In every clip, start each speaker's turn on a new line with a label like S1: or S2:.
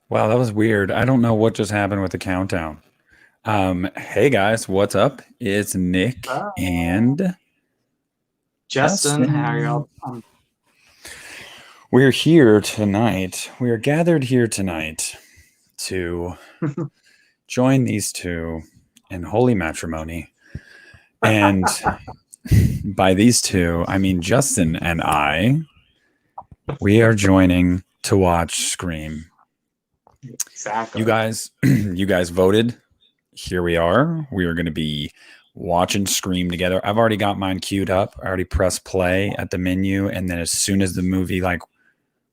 S1: Wow, that was weird. I don't know what just happened with the countdown. Hey guys, what's up? It's Nick and
S2: Justin, how are
S1: Justin.
S2: y'all?
S1: We're here tonight. We are gathered here tonight to join these two in holy matrimony. And by these two, I mean Justin and I. We are joining to watch Scream. You
S2: Exactly.
S1: guys, you guys voted. Here we are. We are going to be watching Scream together. I've already got mine queued up. I already pressed play at the menu, and then as soon as the movie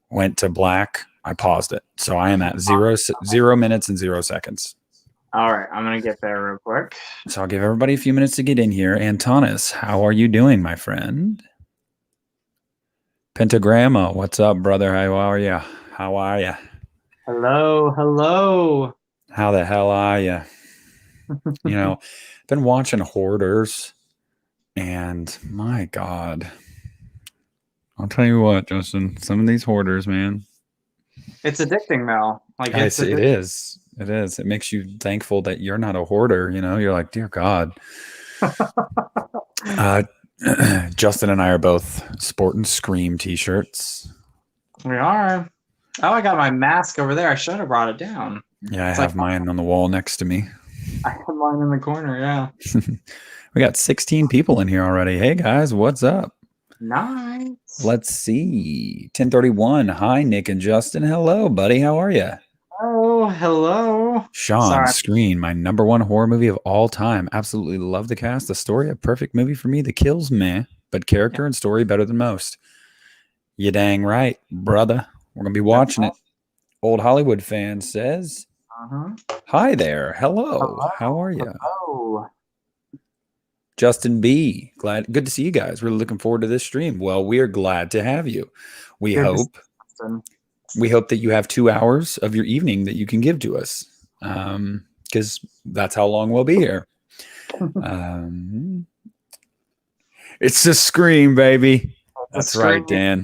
S1: went to black, I paused it. So I am at 0 minutes and 0 seconds.
S2: All right, I'm gonna get there real quick.
S1: So I'll give everybody a few minutes to get in here. Antonis, how are you doing, my friend? Pentagramma, what's up, brother? How are you? How are you?
S2: Hello, hello.
S1: How the hell are you? You know, been watching Hoarders, and my God, I'll tell you what, Justin, some of these hoarders, man,
S2: It's addicting, Mel. Like it's
S1: it
S2: addicting.
S1: is. It is. It makes you thankful that you're not a hoarder. You're like, dear God. Uh, Justin and I are both sporting Scream t-shirts.
S2: We are. Oh, I got my mask over there. I should have brought it down.
S1: Yeah, I
S2: It's like
S1: have mine on the wall next to me.
S2: I have mine in the corner. Yeah.
S1: We got 16 people in here already. Hey guys, what's up?
S2: Nice.
S1: Let's see. 1031. Hi, Nick and Justin. Hello, buddy. How are you?
S2: Oh, hello.
S1: Sean,
S2: Sorry.
S1: Screen, my number one horror movie of all time. Absolutely love the cast. The story, a perfect movie for me. The kills, meh, but
S2: Yeah,
S1: character and story better than most. You dang right, brother. We're going to be
S2: that's
S1: watching it. Old Hollywood fan says,
S2: uh-huh.
S1: hi there. Hello. How
S2: Hello,
S1: are you?
S2: hello.
S1: Justin B. Good to see you guys. Really looking forward to this stream. Well, we are glad to have you. We
S2: Good to see
S1: hope
S2: you, Justin.
S1: we hope that you have 2 hours of your evening that you can give to us. Because that's how long we'll be here. Um, it's a Scream, baby.
S2: The
S1: That's right,
S2: screen.
S1: Dan.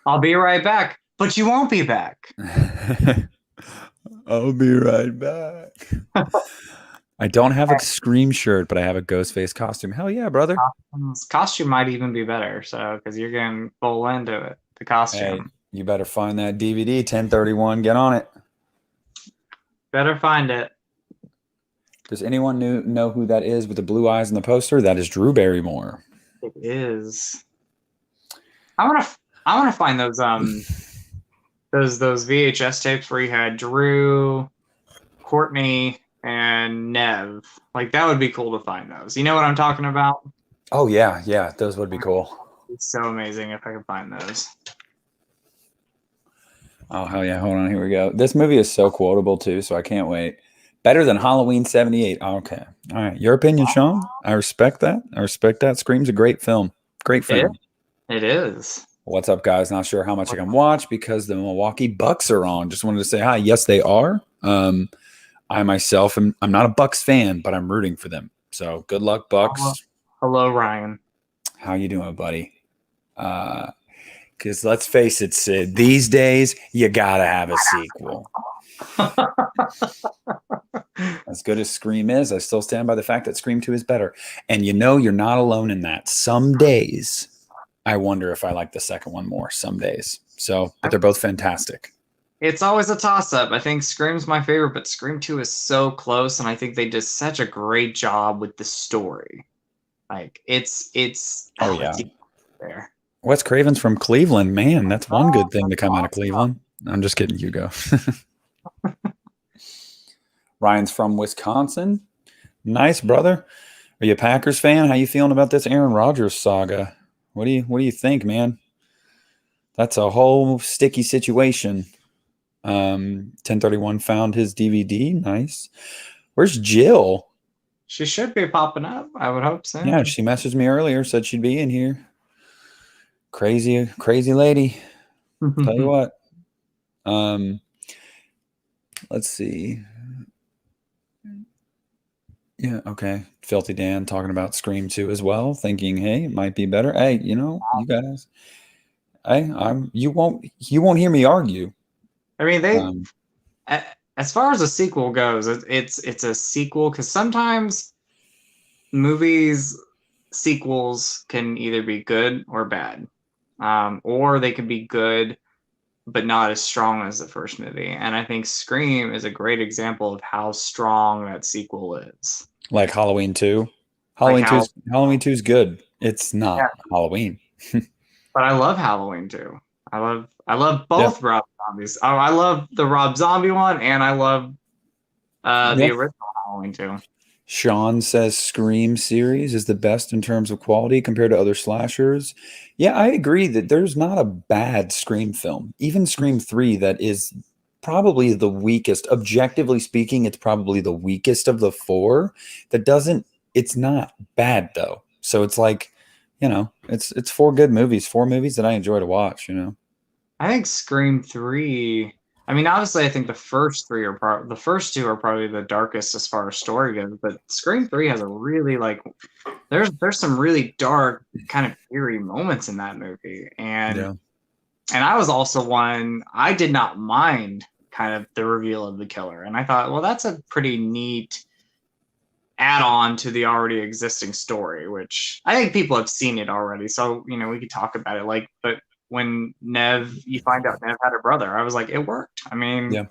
S2: I'll be right back, but you won't be back.
S1: I'll be right back. I don't have a Scream shirt, but I have a Ghostface costume. Hell yeah, brother.
S2: Costume might even be better, so because you're getting full into it, the
S1: Hey,
S2: costume.
S1: you better find that DVD 1031. Get on it.
S2: Better find it.
S1: Does anyone know who that is with the blue eyes in the poster? That is Drew Barrymore.
S2: It is. I want to. I want to find those VHS tapes where you had Drew, Courtney, and Nev. Like that would be cool to find those. You know what I'm talking about?
S1: Oh yeah, yeah, those would be cool.
S2: It's so amazing if I could find those.
S1: Oh hell yeah, hold on, here we go. This movie is so quotable too, so I can't wait. Better than Halloween 78. Okay. All right. Your opinion, Sean. I respect that. I respect that. Scream's a great film. Great
S2: It
S1: film.
S2: it is.
S1: What's up, guys? Not sure how much I can watch because the Milwaukee Bucks are on. Just wanted to say hi. Yes, they are. I myself I'm not a Bucks fan, but I'm rooting for them. So good luck,
S2: Hello,
S1: Bucks.
S2: hello, Ryan.
S1: How you doing, buddy? Because let's face it, Sid, these days you gotta have a sequel. As good as Scream is, I still stand by the fact that Scream 2 is better. And you're not alone in that. Some days I wonder if I like the second one more. Some days. So, but they're both fantastic.
S2: It's always a toss up. I think Scream's my favorite, but Scream 2 is so close, and I think they did such a great job with the story. Like
S1: Oh
S2: it's
S1: yeah.
S2: there.
S1: Wes Craven's from Cleveland. Man, that's one good thing to come out of Cleveland. I'm just kidding, Hugo. Ryan's from Wisconsin. Nice, brother. Are you a Packers fan? How you feeling about this Aaron Rodgers saga? What do you think, man? That's a whole sticky situation. 1031 found his DVD. Nice. Where's Jill?
S2: She should be popping up. I would hope
S1: Yeah,
S2: soon.
S1: she messaged me earlier, said she'd be in here. Crazy, crazy lady. Tell you what. Um, let's see. Yeah, okay. Filthy Dan talking about Scream 2 as well, thinking, hey, it might be better. Hey, you guys. Hey, you won't hear me argue.
S2: I mean,
S1: Um,
S2: as far as a sequel goes, it's a sequel because sometimes movies sequels can either be good or bad, or they can be good but not as strong as the first movie. And I think Scream is a great example of how strong that sequel is.
S1: like Halloween 2.
S2: Like how,
S1: Halloween 2 is good. It's
S2: yeah,
S1: not Halloween.
S2: but I love Halloween too. I love
S1: Yeah.
S2: both Rob Zombies. Oh, I love the Rob Zombie one, and I love
S1: Yeah.
S2: the original Halloween too.
S1: Sean says Scream series is the best in terms of quality compared to other slashers. Yeah, I agree that there's not a bad Scream film. Even Scream 3, that is probably the weakest. Objectively speaking, it's probably the weakest of the four. That doesn't, it's not bad though. So it's like, it's four good movies, four movies that I enjoy to watch.
S2: I think Scream 3. I mean, obviously, I think the first two are probably the darkest as far as story goes. But Scream 3 has a really like there's some really dark kind of eerie moments in that movie,
S1: Yeah.
S2: and I was also one I did not mind kind of the reveal of the killer, and I thought, well, that's a pretty neat add on to the already existing story, which I think people have seen it already. So, we could talk about it. Like, but when you find out Nev had a brother, I was like, it worked. I mean,
S1: Yeah.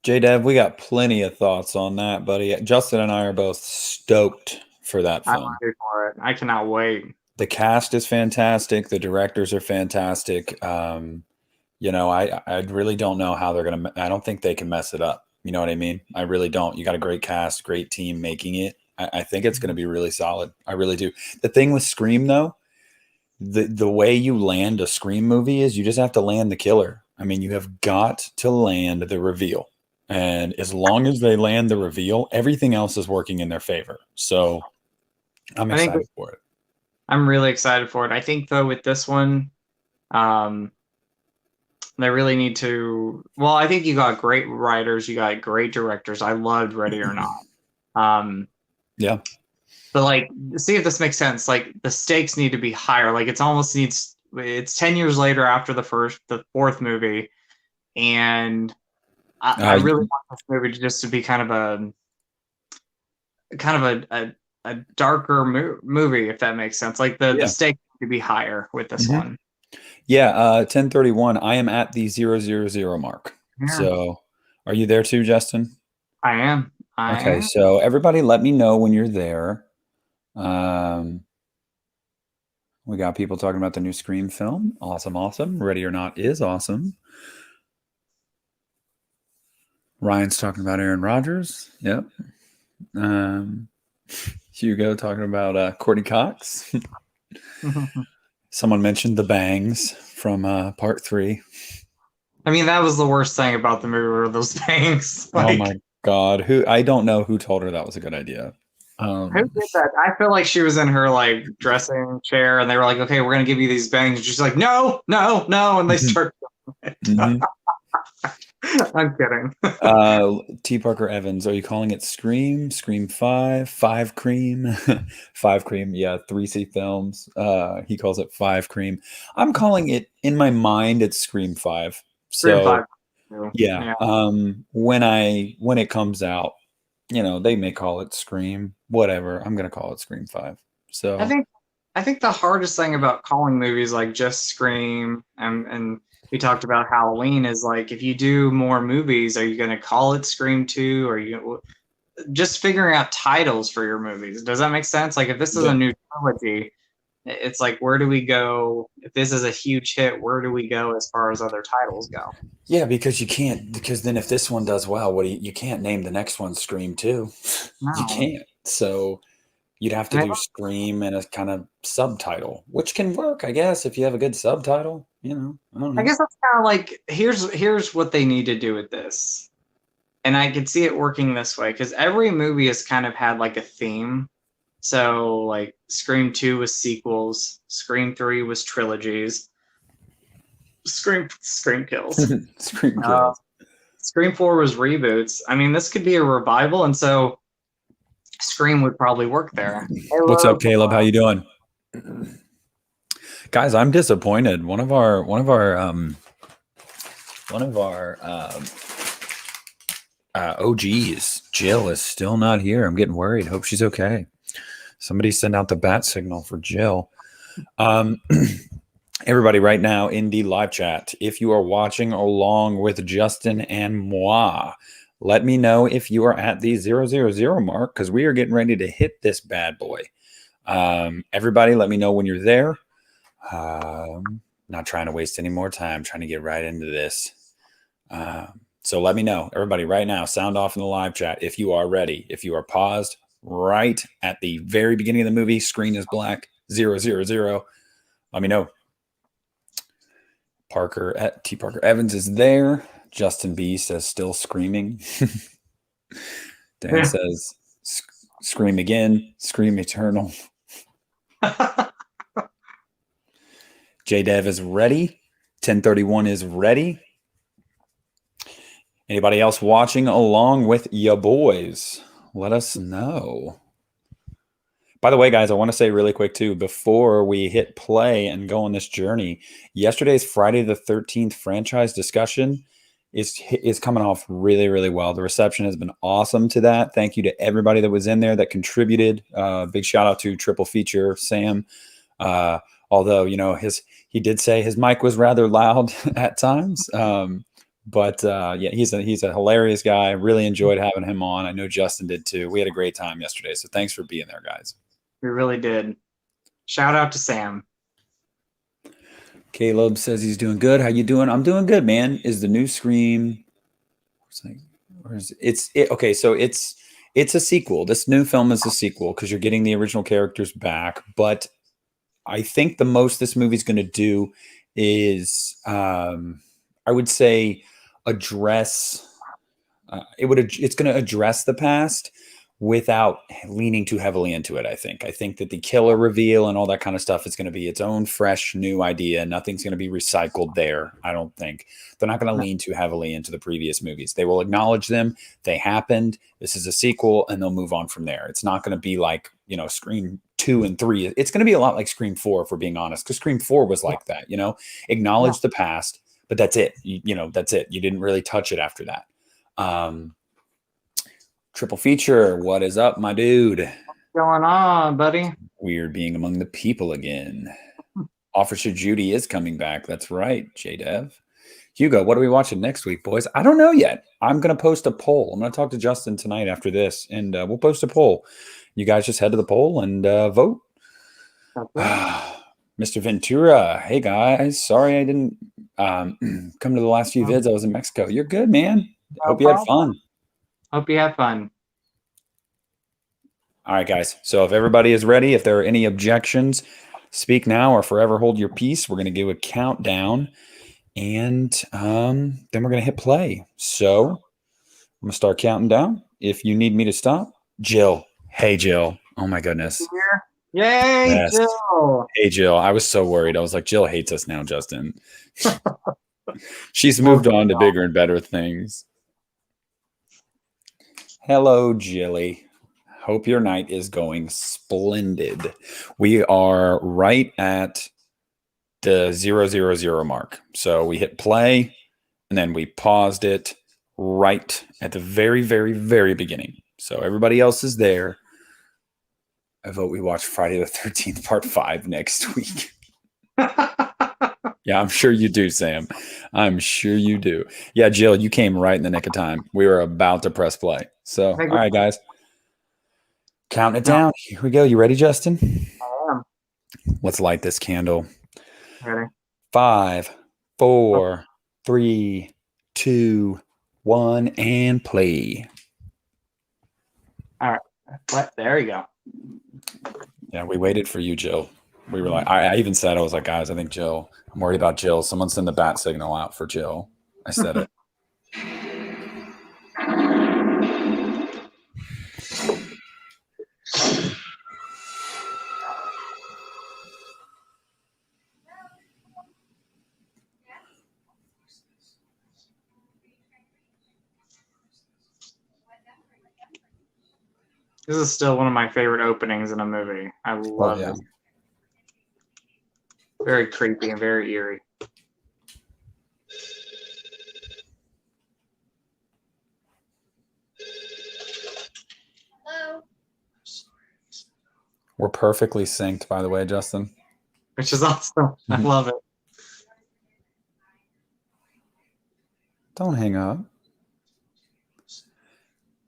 S1: J-Dev, we got plenty of thoughts on that, buddy. Justin and I are both stoked for that
S2: I'm
S1: film.
S2: ready for it. I cannot wait.
S1: The cast is fantastic. The directors are fantastic. I really don't know how they're gonna. I don't think they can mess it up. You know what I mean? I really don't. You got a great cast, great team making it. I think it's gonna be really solid. I really do. The thing with Scream though, the way you land a Scream movie is you just have to land the killer. I mean, you have got to land the reveal. And as long as they land the reveal, everything else is working in their favor. So I'm
S2: I think
S1: excited for it.
S2: I'm really excited for it. I think though with this one, um, they really need to. Well, I think you got great writers, you got great directors. I loved Ready or Not. Um,
S1: Yeah.
S2: but like, see if this makes sense. Like the stakes need to be higher. Like it's 10 years later after the fourth movie, and I
S1: Uh,
S2: really want this movie to be kind of a darker movie, if that makes sense. Like the
S1: yeah.
S2: stakes need to be higher with this
S1: Mhm.
S2: one.
S1: Yeah. 1031. I am at the 000 mark.
S2: Yeah,
S1: So are you there too, Justin?
S2: I am. I
S1: Okay.
S2: am.
S1: So everybody let me know when you're there. Um, we got people talking about the new Scream film. Awesome. Awesome. Ready or Not is awesome. Ryan's talking about Aaron Rodgers. Yep. Um, Hugo talking about Courtney Cox. Someone mentioned the bangs from part 3.
S2: I mean, that was the worst thing about the movie were those things.
S1: Oh my
S2: Like,
S1: God. I don't know who told her that was a good idea.
S2: who did that? I feel like she was in her like dressing chair, and they were like, "Okay, we're gonna give you these bangs." And she's like, "No, no, no!" And they start.
S1: Mhm.
S2: I'm kidding.
S1: T. Parker Evans, are you calling it Scream? Scream 5? 5 Cream? 5 Cream, yeah, 3C Films. He calls it 5 Cream. I'm calling it, in my mind, it's Scream 5.
S2: Scream
S1: So,
S2: Five. Too.
S1: yeah,
S2: Yeah,
S1: when it comes out, they may call it Scream, whatever. I'm gonna call it Scream 5.
S2: I
S1: So,
S2: think I think the hardest thing about calling movies like just Scream and we talked about Halloween is like if you do more movies, are you going to call it Scream 2 or you just figuring out titles for your movies? Does that make sense? Like if this is a
S1: yeah.
S2: new trilogy, it's like where do we go? If this is a huge hit, where do we go as far as other titles go?
S1: Yeah, because you can't, because then if this one does well, you can't name the next one Scream 2. You
S2: No.
S1: can't. So, you'd have to
S2: And
S1: do Scream and a kind of subtitle, which can work, I guess, if you have a good subtitle. I don't
S2: I
S1: know.
S2: guess that's kind of like here's what they need to do with this. And I could see it working this way because every movie has kind of had like a theme. So like Scream 2 was sequels, Scream 3 was trilogies, Scream kills.
S1: Scream
S2: Uh,
S1: kills.
S2: Scream 4 was reboots. I mean, this could be a revival, and so Scream would probably work there.
S1: What's
S2: Hello.
S1: up, Caleb? How you doing? Guys, I'm disappointed. One of our One of our OGs, Jill, is still not here. I'm getting worried. Hope she's okay. Somebody send out the bat signal for Jill. Everybody right now in the live chat, if you are watching along with Justin and moi, let me know if you are at the 000 mark, because we are getting ready to hit this bad boy. Everybody, let me know when you're there. Not trying to waste any more time, trying to get right into this. So let me know, everybody, right now, sound off in the live chat if you are ready. If you are paused right at the very beginning of the movie, screen is black, 000. Let me know. T. Parker Evans is there. Justin B says still screaming. Dan says scream again, scream eternal. J Dev is ready. 1031 is ready. Anybody else watching along with ya boys? Let us know. By the way, guys, I want to say really quick too, before we hit play and go on this journey, yesterday's Friday the 13th franchise discussion is coming off really, really well. The reception has been awesome to that. Thank you to everybody that was in there that contributed. Big shout out to Triple Feature Sam. Although, you know, he did say his mic was rather loud at times. But yeah, he's a hilarious guy. Really enjoyed having him on. I know Justin did too. We had a great time yesterday. So thanks for being there, guys.
S2: We really did. Shout out to Sam.
S1: Caleb says he's doing good. How you doing? I'm doing good, man. Is the new Scream? Okay, so it's a sequel. This new film is a sequel because you're getting the original characters back. But I think the most this movie's going to do is, I would say, address. It's going to address the past without leaning too heavily into it. I think that the killer reveal and all that kind of stuff is going to be its own fresh new idea. Nothing's going to be recycled there. I don't think they're not going to lean too heavily into the previous movies. They will acknowledge them. They happened. This is a sequel and they'll move on from there. It's not going to be like, you know, Scream 2 and 3. It's going to be a lot like Scream 4, if we're being honest, because Scream 4 was like that, you know, acknowledge the past, but that's it. You know, that's it. You didn't really touch it after that. Triple Feature, what is up, my dude?
S2: What's going on, buddy?
S1: Weird being among the people again. Officer Judy is coming back. That's right, J-Dev. Hugo, what are we watching next week, boys? I don't know yet. I'm going to post a poll. I'm going to talk to Justin tonight after this, and we'll post a poll. You guys just head to the poll and vote. Mr. Ventura, hey, guys. Sorry I didn't come to the last few vids. I was in Mexico. You're good, man. Hope you had fun.
S2: Hope you have fun.
S1: All right, guys. So if everybody is ready, if there are any objections, speak now or forever hold your peace. We're going to do a countdown, and then we're going to hit play. So I'm going to start counting down. If you need me to stop, Jill. Hey, Jill. Oh, my goodness.
S2: Yay,
S1: Yes.
S2: Jill.
S1: Hey, Jill. I was so worried. I was like, Jill hates us now, Justin. She's moved on to bigger and better things. Hello, Jilly. Hope your night is going splendid. We are right at the 000 mark. So we hit play and then we paused it right at the very, very, very beginning. So everybody else is there. I vote we watch Friday the 13th part 5 next week. Yeah, I'm sure you do, Sam. I'm sure you do. Yeah, Jill, you came right in the nick of time. We were about to press play. So, all right, guys. Count it down. Here we go. You ready, Justin?
S2: I am.
S1: Let's light this candle.
S2: Ready?
S1: 5, 4, 3, 2, 1, and play.
S2: All right. What? There you go.
S1: Yeah, we waited for you, Jill. We were like, I even said, I was like, guys, I think Jill, I'm worried about Jill. Someone send the bat signal out for Jill. I said it.
S2: This is still one of my favorite openings in a movie. I love it. Very creepy and very eerie.
S1: We're perfectly synced, by the way, Justin.
S2: which is awesome. I love it.
S1: Don't hang up.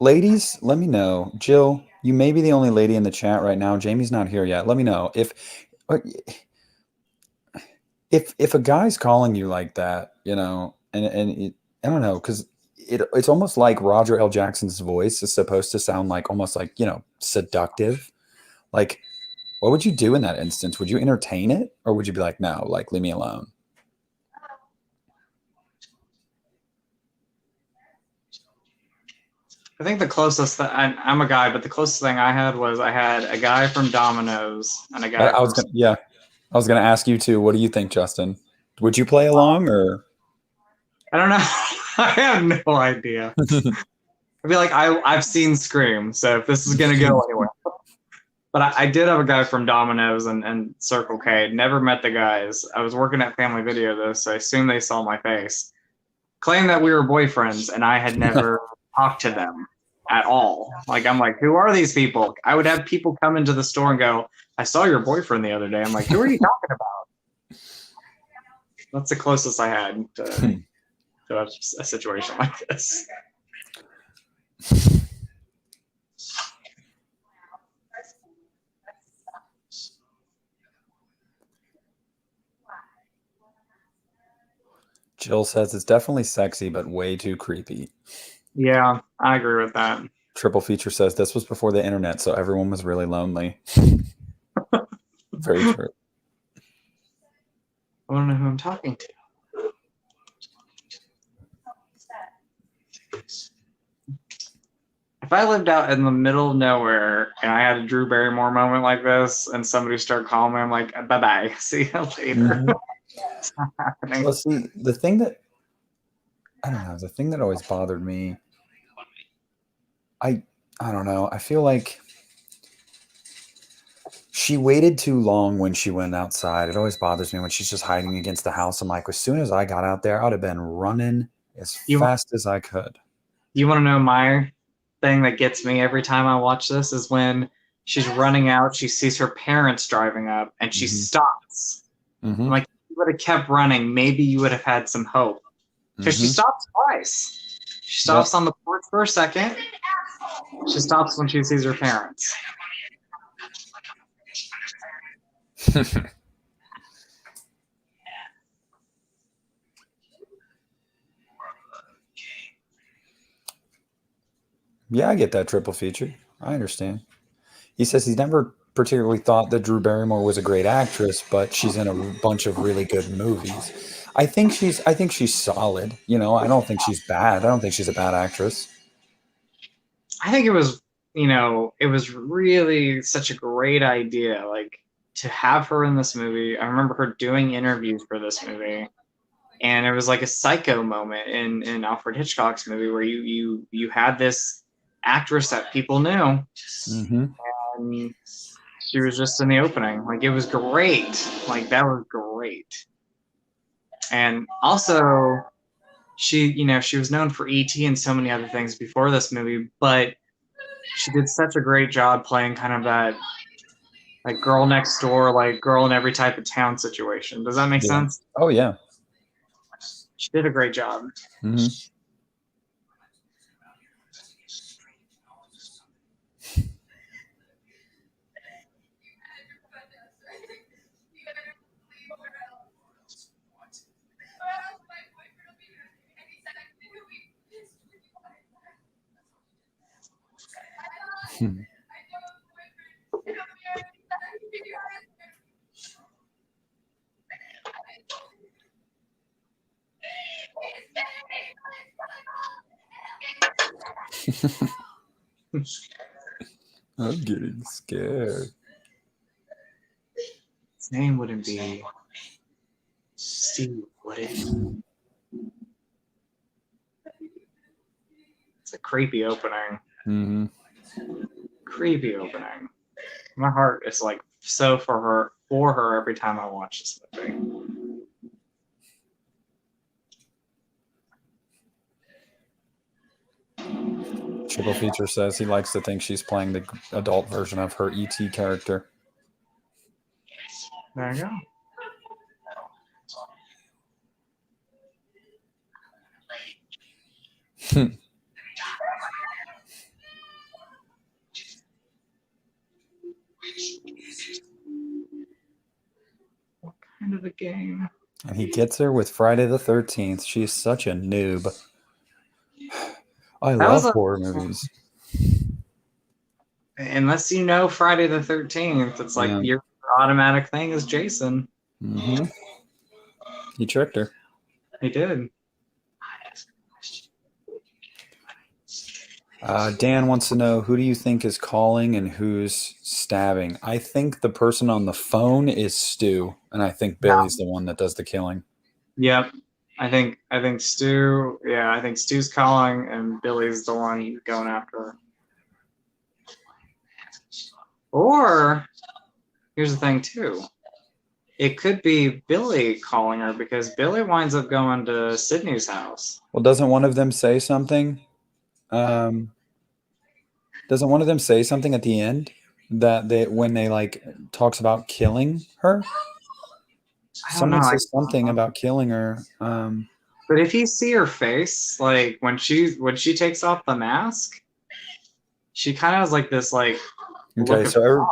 S1: Ladies, let me know. Jill, you may be the only lady in the chat right now. Jamie's not here yet. Let me know uh, if a guy's calling you like that, I don't know, because it's almost like Roger L. Jackson's voice is supposed to sound like almost like seductive. Like, what would you do in that instance? Would you entertain it, or would you be like, no, like leave me alone?
S2: I think the closest that I'm a guy, but the closest thing I had was I had a guy from Domino's and a guy
S1: I was
S2: from.
S1: gonna, yeah, I was gonna ask you too. What do you think, Justin? Would you play along or?
S2: I don't know. I have no idea. I'd be like, I've seen Scream, so if this is gonna go anywhere. But I did have a guy from Domino's and Circle K. Never met the guys. I was working at Family Video though, so I assume they saw my face. Claimed that we were boyfriends, and I had never talked to them at all. Like, I'm like, who are these people? I would have people come into the store and go, I saw your boyfriend the other day. I'm like, who are you talking about? That's the closest I had to a situation like this.
S1: Jill says it's definitely sexy, but way too creepy.
S2: Yeah, I agree with that.
S1: Triple Feature says this was before the internet, so everyone was really lonely. Very true.
S2: I want to know who I'm talking to. If I lived out in the middle of nowhere and I had a Drew Barrymore moment like this and somebody started calling me, I'm like, bye-bye. See you later.
S1: Mm-hmm.
S2: It's not happening.
S1: Well, see, the thing that always bothered me, I don't know. I feel like she waited too long when she went outside. It always bothers me when she's just hiding against the house. I'm like, as soon as I got out there, I would have been running as fast as I could.
S2: You want to know my thing that gets me every time I watch this is when she's running out, she sees her parents driving up, and she stops.
S1: Mm-hmm.
S2: I'm like, if you would have kept running, maybe you would have had some hope. Because she stops twice. She stops on the porch for a second. She stops when she sees her parents.
S1: Yeah, I get that Triple Feature. I understand. He says he's never particularly thought that Drew Barrymore was a great actress, but she's in a bunch of really good movies. I think she's solid. I don't think she's bad. I don't think she's a bad actress.
S2: I think it was really such a great idea, like to have her in this movie. I remember her doing interviews for this movie, and it was like a psycho moment in Alfred Hitchcock's movie where you had this actress that people knew, and she was just in the opening. Like, it was great. Like, that was great. And also, she was known for E.T. and so many other things before this movie, but she did such a great job playing kind of that like girl next door, like girl in every type of town situation. Does that make sense?
S1: Oh yeah.
S2: She did a great job.
S1: I'm getting scared.
S2: His name wouldn't be Steve, would it? It's a creepy opening. Creepy opening. My heart is like so for her every time I watch this movie.
S1: Triple Feature says he likes to think she's playing the adult version of her E.T. character.
S2: There you go. What kind of a game?
S1: And he gets her with Friday the 13th. She's such a noob. I
S2: That was
S1: love
S2: a
S1: horror movies.
S2: unless you know Friday the 13th, it's like
S1: Yeah.
S2: your automatic thing is Jason.
S1: Mm-hmm. He tricked her.
S2: He did.
S1: Dan wants to know, who do you think is calling and who's stabbing? I think the person on the phone is Stu, and I think Billy's the one that does the killing.
S2: Yep. I think Stu, yeah, I think Stu's calling and Billy's the one going after her. Or here's the thing too. It could be Billy calling her because Billy winds up going to Sydney's house.
S1: Well, doesn't one of them say something? Doesn't one of them say something at the end that when they like talks about killing her?
S2: I don't know.
S1: Someone says something about killing her.
S2: But if you see her face, like when she takes off the mask, she kind of has like this like
S1: Okay,
S2: look of
S1: so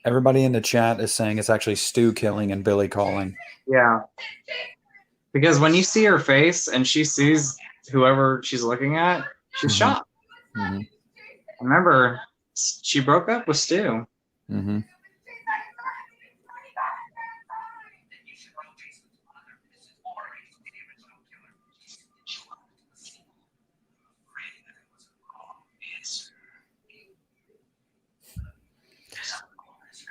S1: everybody in the chat is saying it's actually Stu killing and Billy calling.
S2: yeah. Because when you see her face and she sees whoever she's looking at, she's shocked.
S1: Mm-hmm.
S2: Remember, she broke up with Stu.
S1: Mm-hmm.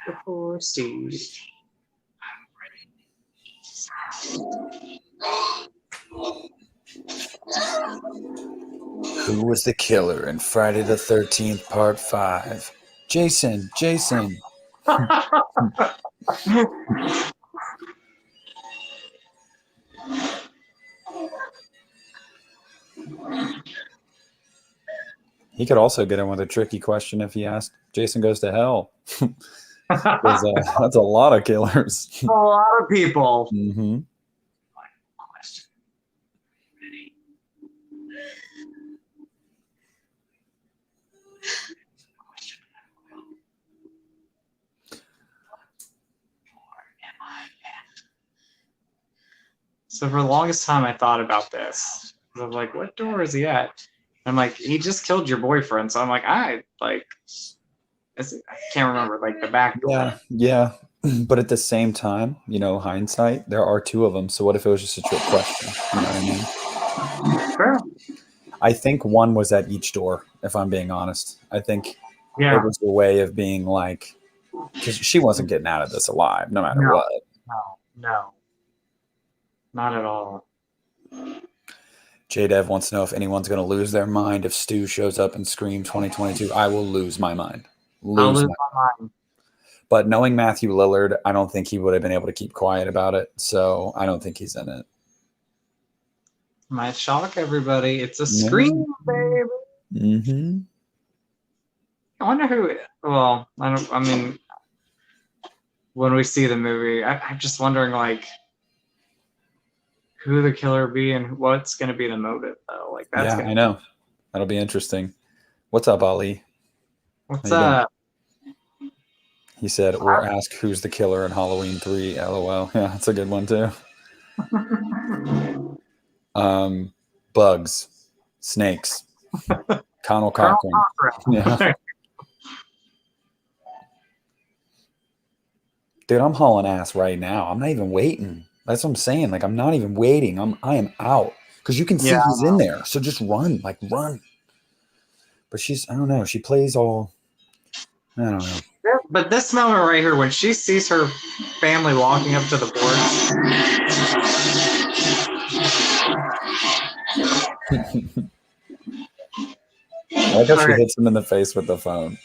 S2: Before Steve.
S1: Who was the killer in Friday the 13th, Part 5? Jason. He could also get in with a tricky question if he asked Jason goes to hell. That's a lot of killers.
S2: A lot of people.
S1: Mm-hmm.
S2: So for the longest time, I thought about this. I was like, what door is he at? I'm like, he just killed your boyfriend. So I'm like, I can't remember, like the back door.
S1: Yeah. But at the same time, hindsight, there are two of them. So what if it was just a trick question? You know what I mean?
S2: Sure.
S1: I think one was at each door, if I'm being honest. I think it was a way of being like, because she wasn't getting out of this alive, no matter what.
S2: No. Not at all.
S1: JDev wants to know if anyone's going to lose their mind if Stu shows up in Scream 2022. I will lose my mind.
S2: I'll lose my mind.
S1: But knowing Matthew Lillard, I don't think he would have been able to keep quiet about it. So I don't think he's in it.
S2: Might shock everybody. It's a Scream, baby.
S1: Mm-hmm.
S2: I wonder who. Well, I mean, when we see the movie, I'm just wondering, like, who the killer be and what's going to be the motive, though. Like, that's
S1: I know. That'll be interesting. What's up, Ali?
S2: What's up?
S1: He said, or ask who's the killer in Halloween 3, LOL. Yeah, that's a good one, too. Bugs. Snakes. Connell Cochran. Yeah. Dude, I'm hauling ass right now. I'm not even waiting. That's what I'm saying. Like, I'm not even waiting. I am out. Because you can see he's in there. So just run. Like, run. But I don't know. She plays all, I don't know.
S2: But this moment right here, when she sees her family walking up to the board.
S1: I guess she hits him in the face with the phone.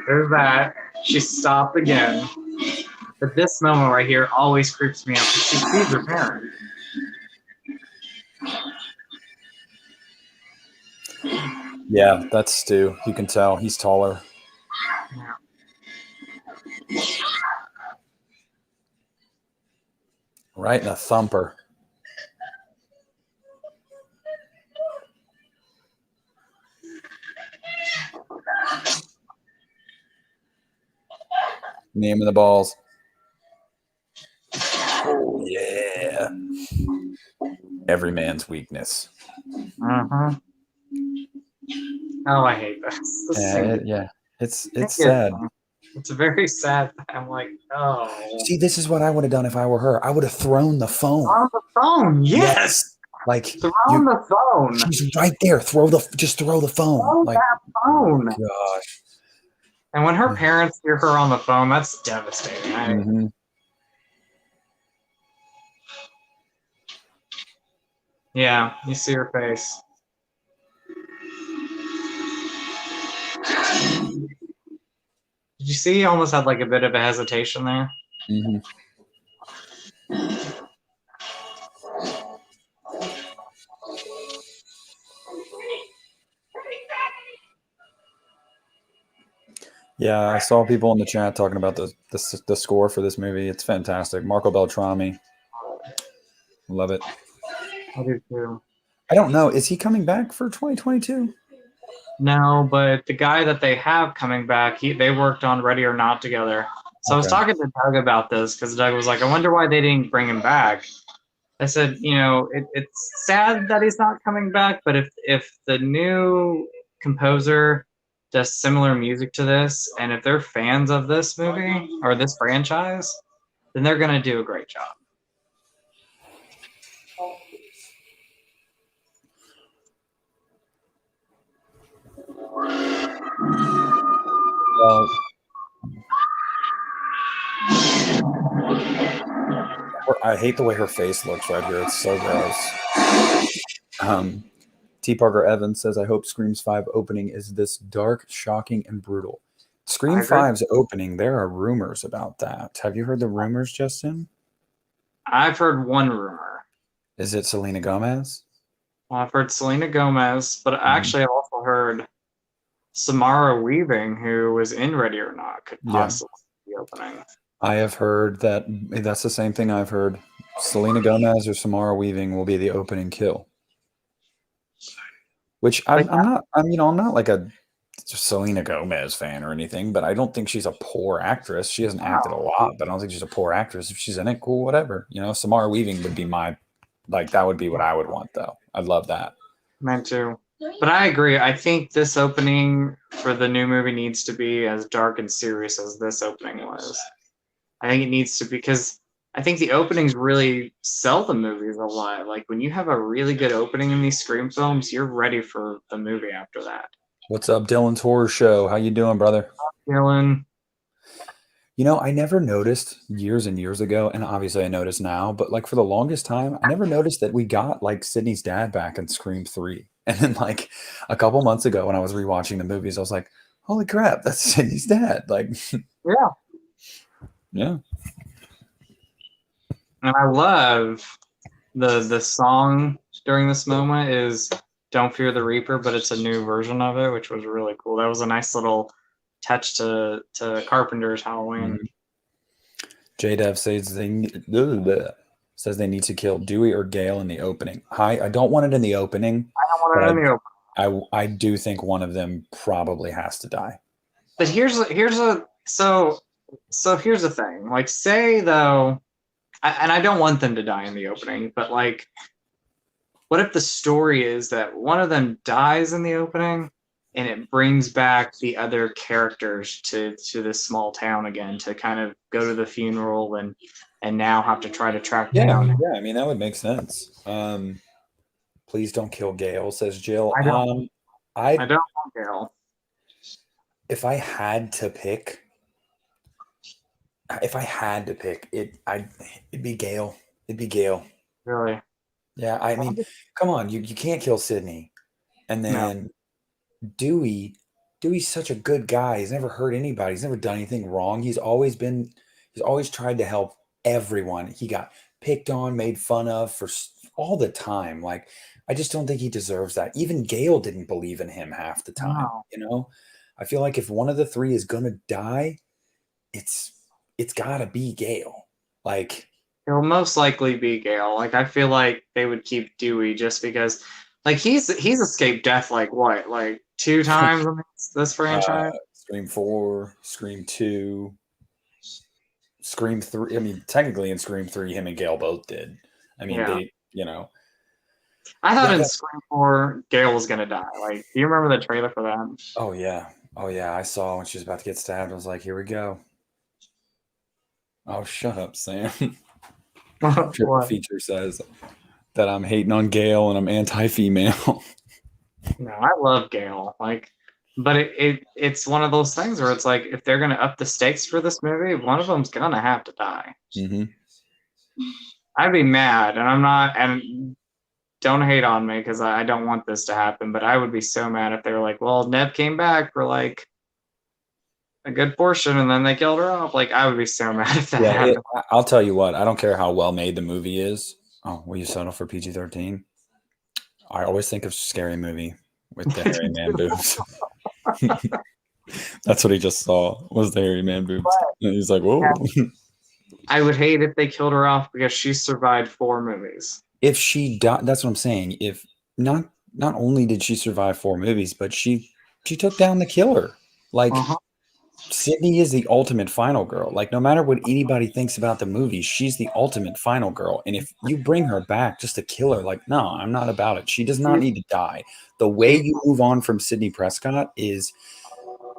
S2: There's that. She stopped again. But this moment right here always creeps me out. She sees her parents.
S1: Yeah, that's Stu. You can tell he's taller.
S2: Yeah.
S1: Right in a thumper. Name of the balls. Oh yeah. Every man's weakness.
S2: Uh-huh. Oh, I hate this. This thing,
S1: Yeah.
S2: it
S1: It's
S2: gets
S1: sad.
S2: me. It's very sad. I'm like, oh,
S1: See, this is what I would have done if I were her. I would have thrown the phone.
S2: on the phone. Yes,
S1: Yes. Like
S2: throw
S1: you
S2: the phone.
S1: she's right there. Just throw the phone.
S2: Throw
S1: Like,
S2: that
S1: oh my
S2: phone.
S1: gosh.
S2: And when her parents hear her on the phone, that's devastating.
S1: Mm-hmm.
S2: Yeah, you see her face. Did you see he almost had like a bit of a hesitation there?
S1: Mm-hmm. Yeah, I saw people in the chat talking about the score for this movie. It's fantastic. Marco Beltrami, love it.
S2: I do too.
S1: I don't know. Is he coming back for 2022?
S2: No, but the guy that they have coming back, they worked on Ready or Not together. So I was
S1: Okay.
S2: talking to Doug about this because Doug was like, I wonder why they didn't bring him back. I said, it's sad that he's not coming back, but if the new composer does similar music to this, and if they're fans of this movie or this franchise, then they're gonna do a great job.
S1: Well, I hate the way her face looks right here. It's so gross. T. Parker Evans says, I hope Scream's 5 opening is this dark, shocking, and brutal.
S2: I
S1: Scream
S2: agree.
S1: 5's opening, there are rumors about that. Have you heard the rumors, Justin?
S2: I've heard one rumor.
S1: Is it Selena Gomez?
S2: Well, I've heard Selena Gomez, but actually I've also heard Samara Weaving, who was in Ready or Not, could
S1: Yeah.
S2: possibly be opening.
S1: I have heard that that's the same thing I've heard. Selena Gomez or Samara Weaving will be the opening kill. Which I'm not. I'm not like a Selena Gomez fan or anything, but I don't think she's a poor actress. She hasn't acted a lot, but I don't think she's a poor actress. If she's in it, cool, whatever. Samara Weaving would be that would be what I would want, though. I'd love that.
S2: Mine too. But I agree. I think this opening for the new movie needs to be as dark and serious as this opening was. I think it needs to be because I think the openings really sell the movies a lot. Like when you have a really good opening in these Scream films, you're ready for the movie after that.
S1: What's up, Dylan's Horror Show? How you doing, brother?
S2: Dylan.
S1: I never noticed years and years ago, and obviously I notice now, but like for the longest time, I never noticed that we got like Sydney's dad back in Scream 3. And then like a couple months ago when I was rewatching the movies, I was like, holy crap, that's Sydney's dad. Like,
S2: Yeah.
S1: yeah.
S2: And I love the song during this moment is Don't Fear the Reaper, but it's a new version of it, which was really cool. That was a nice little touch to Carpenter's Halloween.
S1: JDev says they need to kill Dewey or Gale in the opening. I don't want it in the opening,
S2: I don't want
S1: but
S2: it in the opening.
S1: I do think one of them probably has to die.
S2: But here's the thing. Like, say though, and I don't want them to die in the opening, but like, what if the story is that one of them dies in the opening, and it brings back the other characters to this small town again to kind of go to the funeral and now have to try to track down.
S1: Yeah, I mean that would make sense. Please don't kill Gale, says Jill.
S2: I don't want Gale.
S1: If I had to pick, it'd be Gale. It'd be Gale.
S2: Really?
S1: Yeah, I mean, come on, you can't kill Sydney. And then Dewey's such a good guy. He's never hurt anybody. He's never done anything wrong. He's always tried to help everyone. He got picked on, made fun of for all the time. Like, I just don't think he deserves that. Even Gale didn't believe in him half the time. I feel like if one of the three is gonna die, it's gotta be Gale. Like,
S2: He'll most likely be Gale. Like I feel like they would keep Dewey just because, like he's escaped death like what, like 2 times in this franchise.
S1: Scream 4, Scream 2, Scream 3. I mean, technically in Scream 3, him and Gale both did. I mean,
S2: Yeah, I thought
S1: Yeah,
S2: in
S1: that,
S2: Scream 4 Gale was gonna die. Like, do you remember the trailer for that?
S1: oh, yeah. Oh, yeah. I saw when she was about to get stabbed. I was like, here we go. Oh, shut up, Sam. Triple
S2: What?
S1: feature says that I'm hating on Gale and I'm anti female.
S2: No, I love Gale. Like, but it's one of those things where it's like if they're gonna up the stakes for this movie, one of them's gonna have to die.
S1: hmm
S2: I'd be mad, and I'm not, and don't hate on me because I don't want this to happen, but I would be so mad if they were like, well, Neb came back for like a good portion and then they killed her off. Like, I would be so mad if that
S1: Yeah,
S2: happened.
S1: I'll tell you what. I don't care how well made the movie is. Oh, will you settle for PG-13? I always think of Scary Movie with the hairy man boobs. That's what he just saw was the hairy man boobs. And he's like, whoa.
S2: I would hate if they killed her off because she survived 4 movies.
S1: If she died, that's what I'm saying. If not only did she survive 4 movies, but she took down the killer. Like
S2: Uh-huh.
S1: Sydney is the ultimate final girl. Like no matter what anybody thinks about the movie, she's the ultimate final girl. And if you bring her back just to kill her, like no, I'm not about it. She does not need to die. The way
S2: She,
S1: you move on from Sydney Prescott is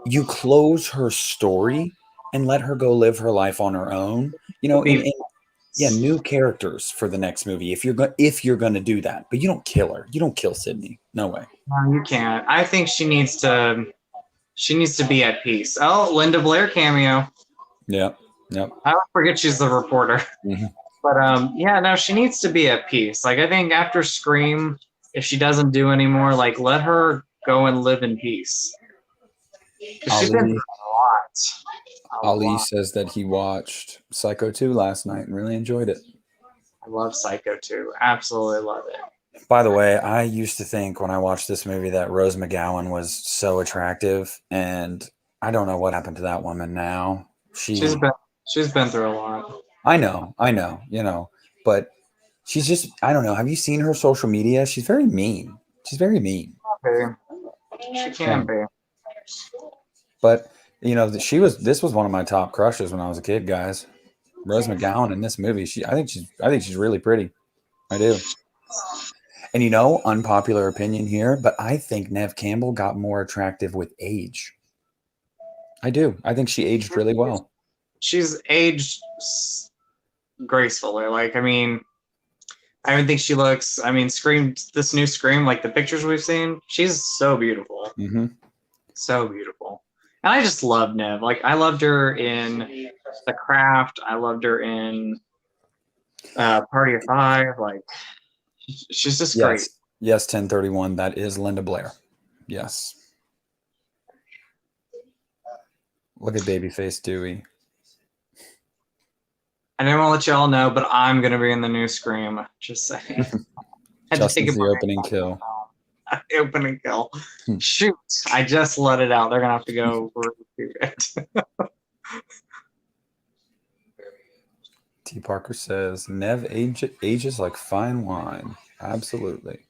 S1: you close her story and let her go live her life on her own.
S2: will
S1: And,
S2: be.
S1: and yeah, new characters for the next movie if you're going to do that. But you don't kill her. You don't kill Sydney. No way.
S2: No, you can't. I think she needs to. She needs to be at peace. Oh, Linda Blair cameo.
S1: Yep. Yep.
S2: I don't forget she's the reporter.
S1: hmm
S2: But yeah, no, she needs to be at peace. Like I think after Scream, if she doesn't do anymore, like let her go and live in peace. 'Cause she's been through
S1: Ali
S2: a
S1: Ali
S2: lot.
S1: says that he watched Psycho 2 last night and really enjoyed it.
S2: I love Psycho too. Absolutely love it.
S1: By the way, I used to think when I watched this movie that Rose McGowan was so attractive, and I don't know what happened to that woman now.
S2: She's been she's been through a lot.
S1: I know, but she's just, I don't know. Have you seen her social media? She's very mean. She's very mean.
S2: Okay. She can
S1: And,
S2: be.
S1: but, this was one of my top crushes when I was a kid, guys. Rose McGowan in this movie. I think she's really pretty. I do. And unpopular opinion here, but I think Neve Campbell got more attractive with age. I do. I think she aged really well.
S2: She's aged gracefully. Like I mean, I don't think she looks. I mean, Scream. This new Scream, like the pictures we've seen, she's so beautiful.
S1: hmm
S2: So beautiful. And I just love Nev. Like I loved her in The Craft. I loved her in Party of Five. Like she's just great.
S1: Yes. Yes, 1031. That is Linda Blair. Yes. Look at babyface Dewey.
S2: I didn't want to let y'all know, but I'm gonna be in the new Scream. Just saying. Had to take
S1: Justin's
S2: a
S1: the
S2: break.
S1: opening kill.
S2: Opening kill.
S1: Hmm.
S2: Shoot! I just let it out. They're gonna have to go review it.
S1: T. Parker says, Nev ages like fine wine. Absolutely.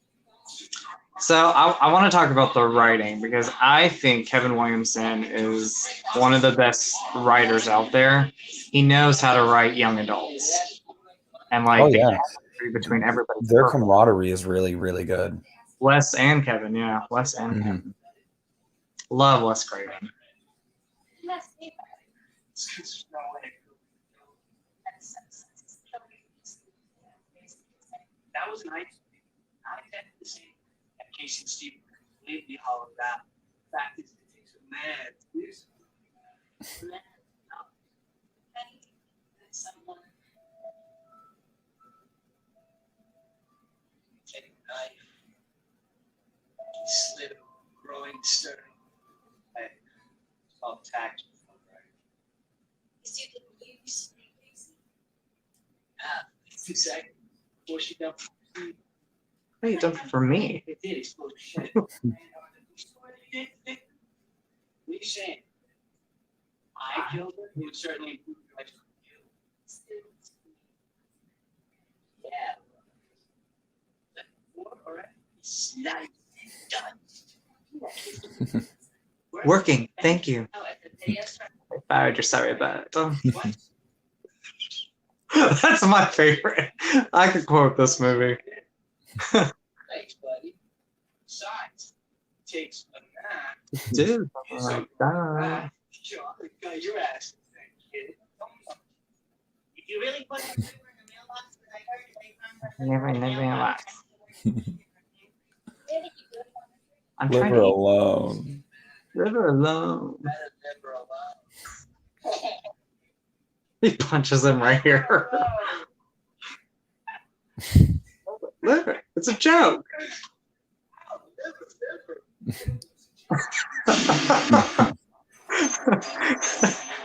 S2: So I want to talk about the writing because I think Kevin Williamson is one of the best writers out there. He knows how to write young adults, and
S1: Oh,
S2: like the
S1: yeah.
S2: chemistry between everybody.
S1: Their camaraderie is really, really good.
S2: Wes and Kevin, yeah, Wes and Kevin. Love Wes Craven.
S3: That was nice. I had the same Casey and Steve completely hollowed out. The fact is, it takes a man to do something. Take a knife, he slit a growing stern. It's called tact. Yeah, exactly. Before she dumped.
S2: What are you doing for me?
S3: It did explode shit. What are you saying? I killed her? He would certainly improve your life. Nice.
S2: Working. Thank you.
S3: Oh, at the dance.
S2: I fired you. Sorry about it. That's my favorite. I could quote this movie.
S3: Thanks, buddy. Besides, it takes a man.
S2: Dude.
S3: So,
S2: God.
S3: sure, I'm gonna cut your ass. Kid. Did you really put that paper in the mailbox? Because I heard they found
S2: Never in the mailbox. I'm
S1: Leave
S2: trying
S1: her
S2: to eat.
S1: alone.
S2: Leave her alone.
S3: better never alone.
S2: He punches him right here. Look, it's a joke.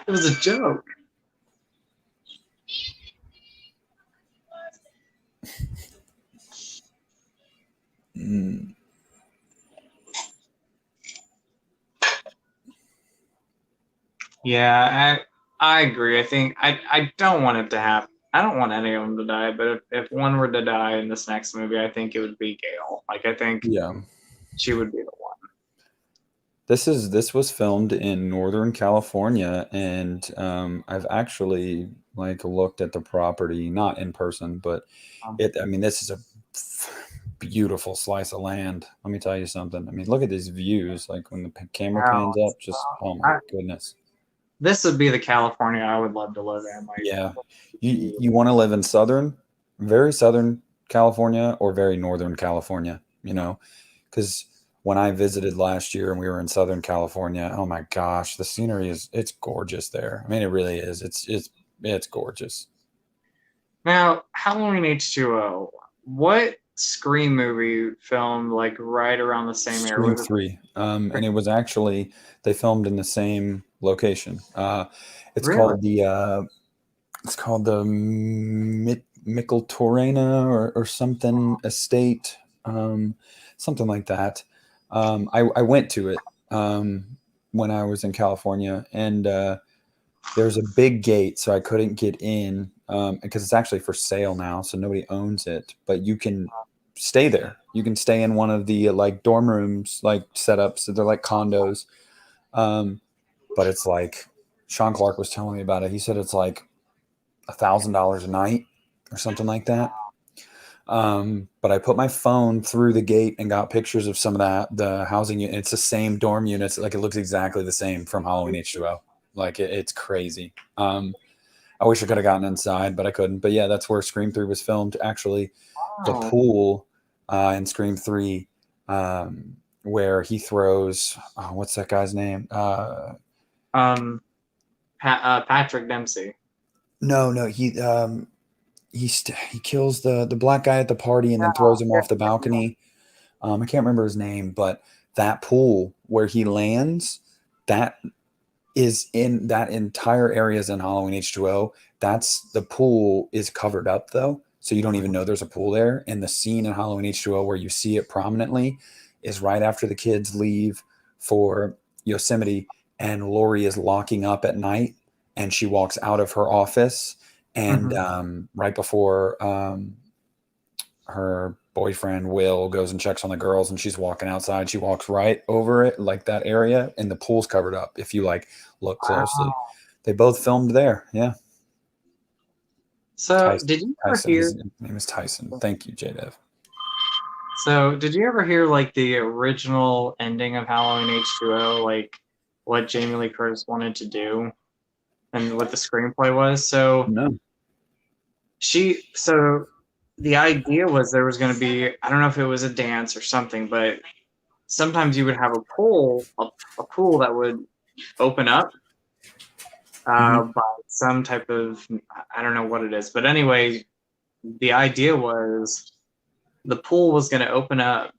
S2: It was a joke.
S1: Mm.
S2: Yeah, I agree. I think I don't want it to happen. I don't want any of them to die, but if one were to die in this next movie, I think it would be Gail. Like I think
S1: Yeah.
S2: she would be the one.
S1: This was filmed in Northern California, and I've actually like looked at the property, not in person, but I mean, this is a beautiful slice of land. Let me tell you something. I mean, look at these views. Like when the camera
S2: Wow.
S1: pans up, just oh my goodness.
S2: This would be the California I would love to live in. Like,
S1: Yeah, you want to live in very southern California or very northern California, you know, because when I visited last year and we were in Southern California, oh my gosh, the scenery it's gorgeous there. I mean, it really is. It's gorgeous.
S2: now, Halloween H2O. What Scream movie filmed like right around the same area?
S1: Scream 3. And it was actually they filmed in the same location. It's
S2: Really?
S1: called the Mickle Torrena or something estate, something like that. I went to it when I was in California, and there's a big gate, so I couldn't get in because it's actually for sale now, so nobody owns it. But you can stay there. You can stay in one of the like dorm rooms, like setups. So they're like condos, but it's like Sean Clark was telling me about it. He said it's like $1,000 a night or something like that. But I put my phone through the gate and got pictures of some of the housing unit. It's the same dorm units. Like it looks exactly the same from Halloween H2O. Like it's crazy. I wish I could have gotten inside, but I couldn't. But yeah, that's where Scream 3 was filmed. Actually, the
S2: Oh.
S1: pool in Scream 3, where he throws, what's that guy's name?
S2: Patrick Dempsey.
S1: No, he kills the black guy at the party and then throws him off the balcony. I can't remember his name, but that pool where he lands, that is in that entire area is in Halloween H2O. The pool is covered up though, so you don't even know there's a pool there. And the scene in Halloween H2O where you see it prominently is right after the kids leave for Yosemite, and Lori is locking up at night, and she walks out of her office, and right before her boyfriend Will goes and checks on the girls, and she's walking outside, she walks right over it, like that area, and the pool's covered up if you like look closely.
S2: Wow.
S1: They both filmed there. Yeah.
S2: So did you ever hear?
S1: His name is Tyson. Thank you, J-Dev.
S2: So did you ever hear like the original ending of Halloween H2O, like what Jamie Lee Curtis wanted to do and what the screenplay was? So
S1: No.
S2: so the idea was there was going to be, I don't know if it was a dance or something, but sometimes you would have a pool that would open up by some type of, I don't know what it is, but anyway, the idea was the pool was going to open up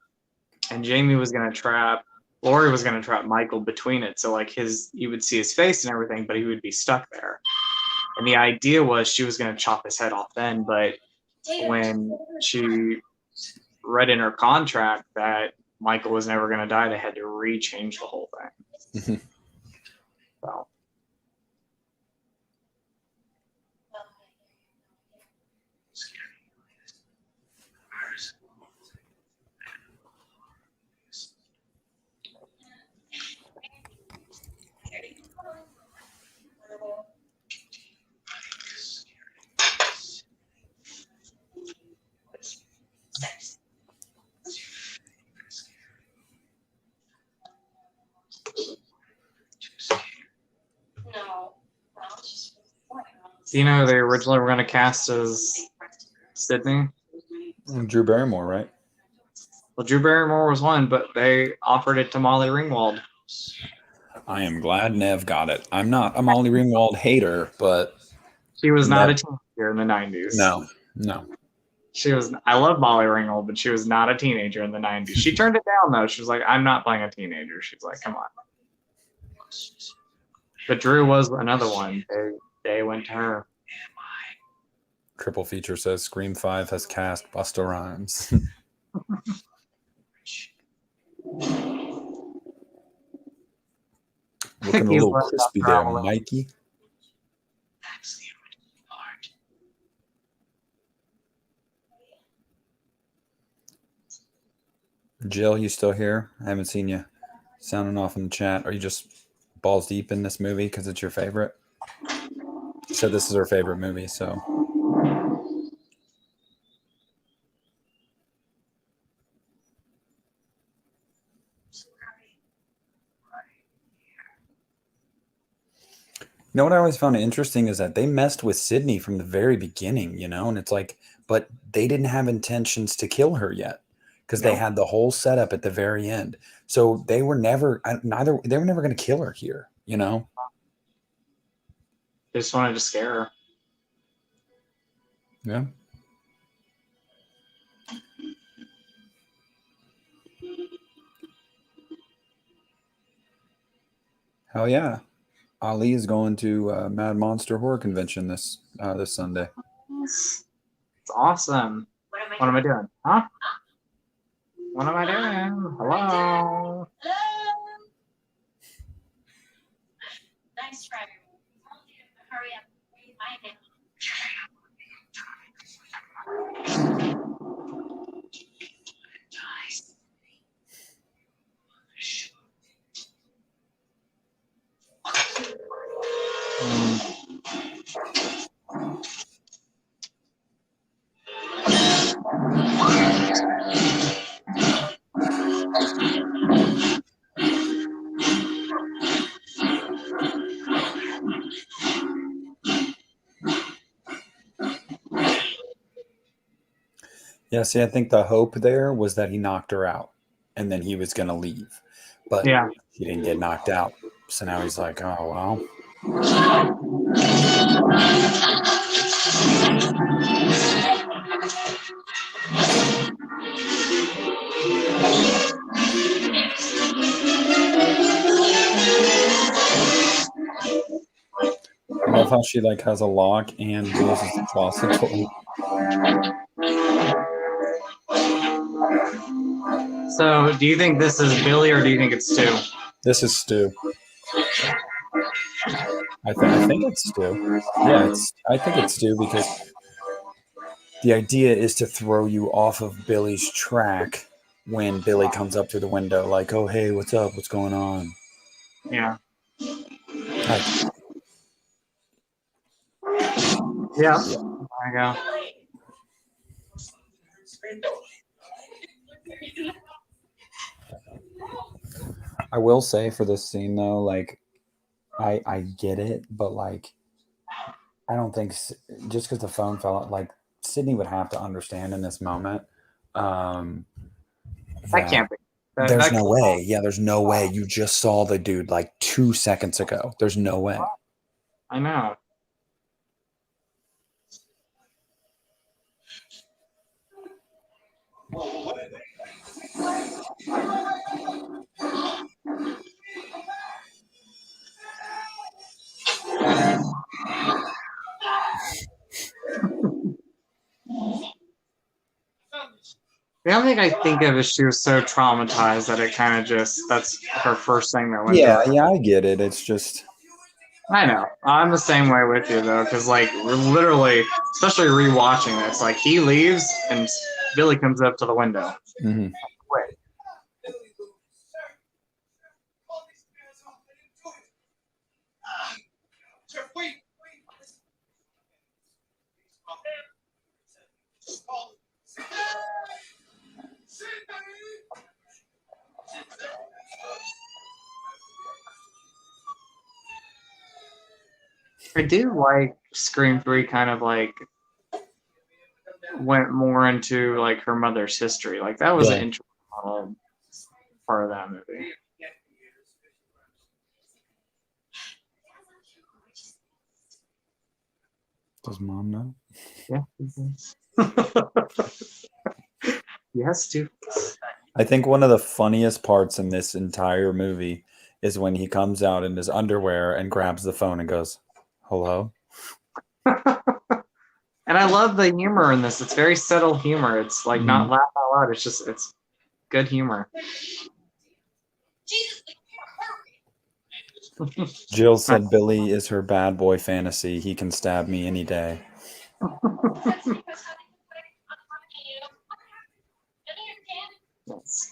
S2: and Jamie was going to trap, Lori was going to trap Michael between it. So like you would see his face and everything, but he would be stuck there. And the idea was she was going to chop his head off then, but when she read in her contract that Michael was never going to die, they had to rechange the whole thing. So. You know, they originally were going to cast as Sydney.
S1: Drew Barrymore, right?
S2: Well, Drew Barrymore was one, but they offered it to Molly Ringwald.
S1: I am glad Nev got it. I'm not a Molly Ringwald hater, but
S2: She was not a
S1: Nev,
S2: teenager in the 90s.
S1: no.
S2: She was. I love Molly Ringwald, but she was not a teenager in the 90s. She turned it down, though. She was like, I'm not playing a teenager. She's like, come on. But Drew was another one. They went to her.
S1: Triple feature says Scream 5 has cast Busta Rhymes. Looking a
S2: He's
S1: little
S2: left
S1: crispy
S2: off
S1: there,
S2: traveling.
S1: Mikey.
S3: That's the original part.
S1: Jill, you still here? I haven't seen you sounding off in the chat. Are you just balls deep in this movie because it's your favorite? She said this is her favorite movie, so. You know what I always found interesting is that they messed with Sydney from the very beginning, you know, and it's like, but they didn't have intentions to kill her yet because they had the whole setup at the very end. So they were never, they were never going to kill her here, you know?
S2: They just wanted to scare her.
S1: Yeah. Hell yeah. Ali is going to Mad Monster Horror Convention this Sunday.
S2: It's awesome. What am I doing? Huh? What am I doing? Hello?
S4: Nice try. Told you to hurry up. Read my name.
S1: Yeah, see, I think the hope there was that he knocked her out and then he was going to leave. But
S2: Yeah.
S1: he didn't get knocked out. So now he's like, oh, well. I love how she like has a lock and uses the closet door.
S2: So, do you think this is Billy or do you think it's Stu?
S1: This is Stu. I think it's Stu. Yeah, I think it's Stu because the idea is to throw you off of Billy's track when Billy comes up through the window, like, "Oh, hey, what's up? What's going on?"
S2: Yeah.
S1: Like,
S2: Yeah. There you go.
S1: I will say for this scene though, like, I get it, but like, I don't think just because the phone fell out, like Sydney would have to understand in this moment.
S2: That can't be.
S1: There's no way. Yeah, there's no way. You just saw the dude like 2 seconds ago. There's no way.
S2: I know. The only thing I think of is she was so traumatized that it kind of that's her first thing that went through her.
S1: Yeah, I get it. It's just
S2: I know. I'm the same way with you though, because like we're literally, especially rewatching this, like he leaves and Billy comes up to the window.
S1: mhm.
S2: Wait. I do like Scream 3 kind of like went more into like her mother's history. Like that was an
S1: Yeah.
S2: interesting little part of that movie.
S1: Does mom know?
S2: Yeah. Yes, dude.
S1: I think one of the funniest parts in this entire movie is when he comes out in his underwear and grabs the phone and goes, "Hello."
S2: And I love the humor in this. It's very subtle humor. It's like not laugh out loud. It's just it's good humor.
S4: Jesus,
S1: Jill said Billy is her bad boy fantasy. He can stab me any day.
S2: Yes.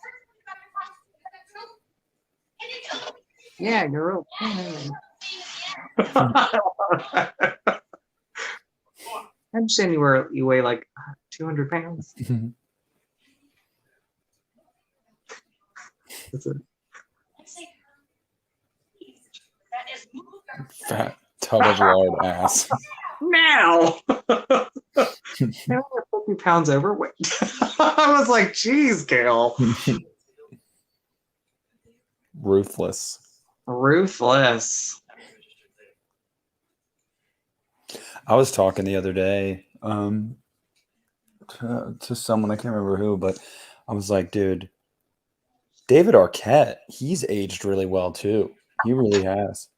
S2: Yeah, you're real. I understand you weigh like 200 pounds. That's it.
S1: Fat tub of lard ass.
S2: Now, now we're 50 pounds overweight. I was like, geez, Gail.
S1: Ruthless.
S2: Ruthless.
S1: I was talking the other day to someone, I can't remember who, but I was like, dude, David Arquette, he's aged really well too. He really has.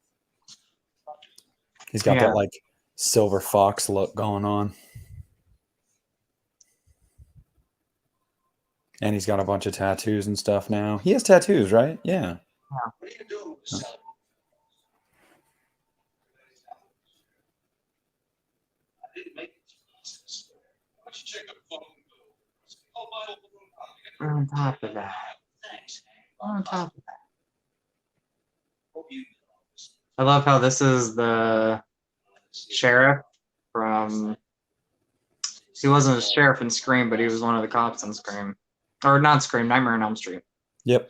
S1: He's got
S2: Yeah.
S1: that like silver fox look going on. And he's got a bunch of tattoos and stuff now. He has tattoos, right? Yeah.
S3: What are you doing? I didn't make it. Why don't you check the phone bill? Oh, my old balloon.
S2: On top of that.
S3: Thanks.
S2: On top of that.
S3: Hope you
S2: I love how this is the sheriff from. He wasn't a sheriff in Scream, but he was one of the cops in Scream. Or not Scream, Nightmare on Elm Street.
S1: Yep.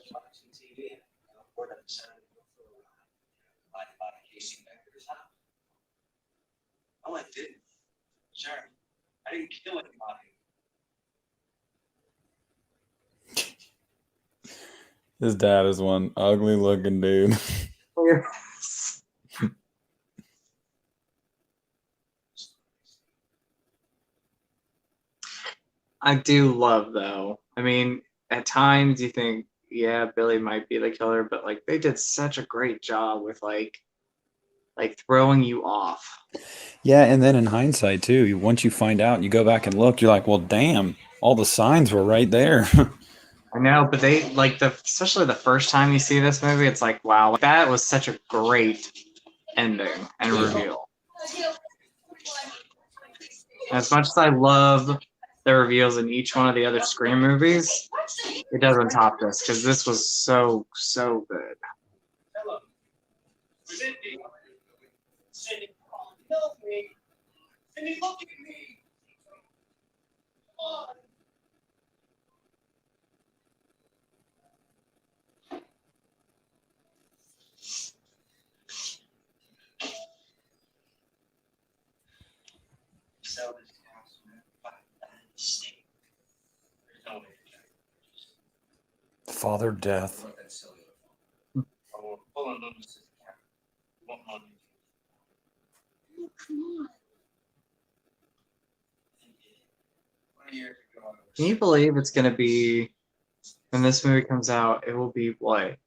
S3: Oh, I didn't. Sure. I didn't kill anybody.
S1: His dad is one ugly looking dude.
S2: I do love though. I mean, at times you think, yeah, Billy might be the killer, but like they did such a great job with like throwing you off.
S1: Yeah, and then in hindsight too, once you find out and you go back and look, you're like, well, damn, all the signs were right there.
S2: I know, but they like especially the first time you see this movie, it's like, wow, that was such a great ending and reveal. As much as I love the reveals in each one of the other Scream movies, it doesn't top this because this was so good.
S3: Hello. Cindy. Cindy. No, me. Cindy, look at me. Come on. Sell this house, man. But state. There's no way to
S1: Father Death.
S3: Oh, pull on Loomis' account. You want money?
S4: Oh, come on.
S3: 20 years ago, I was
S2: Can you believe it's gonna be when this movie comes out? It will be what,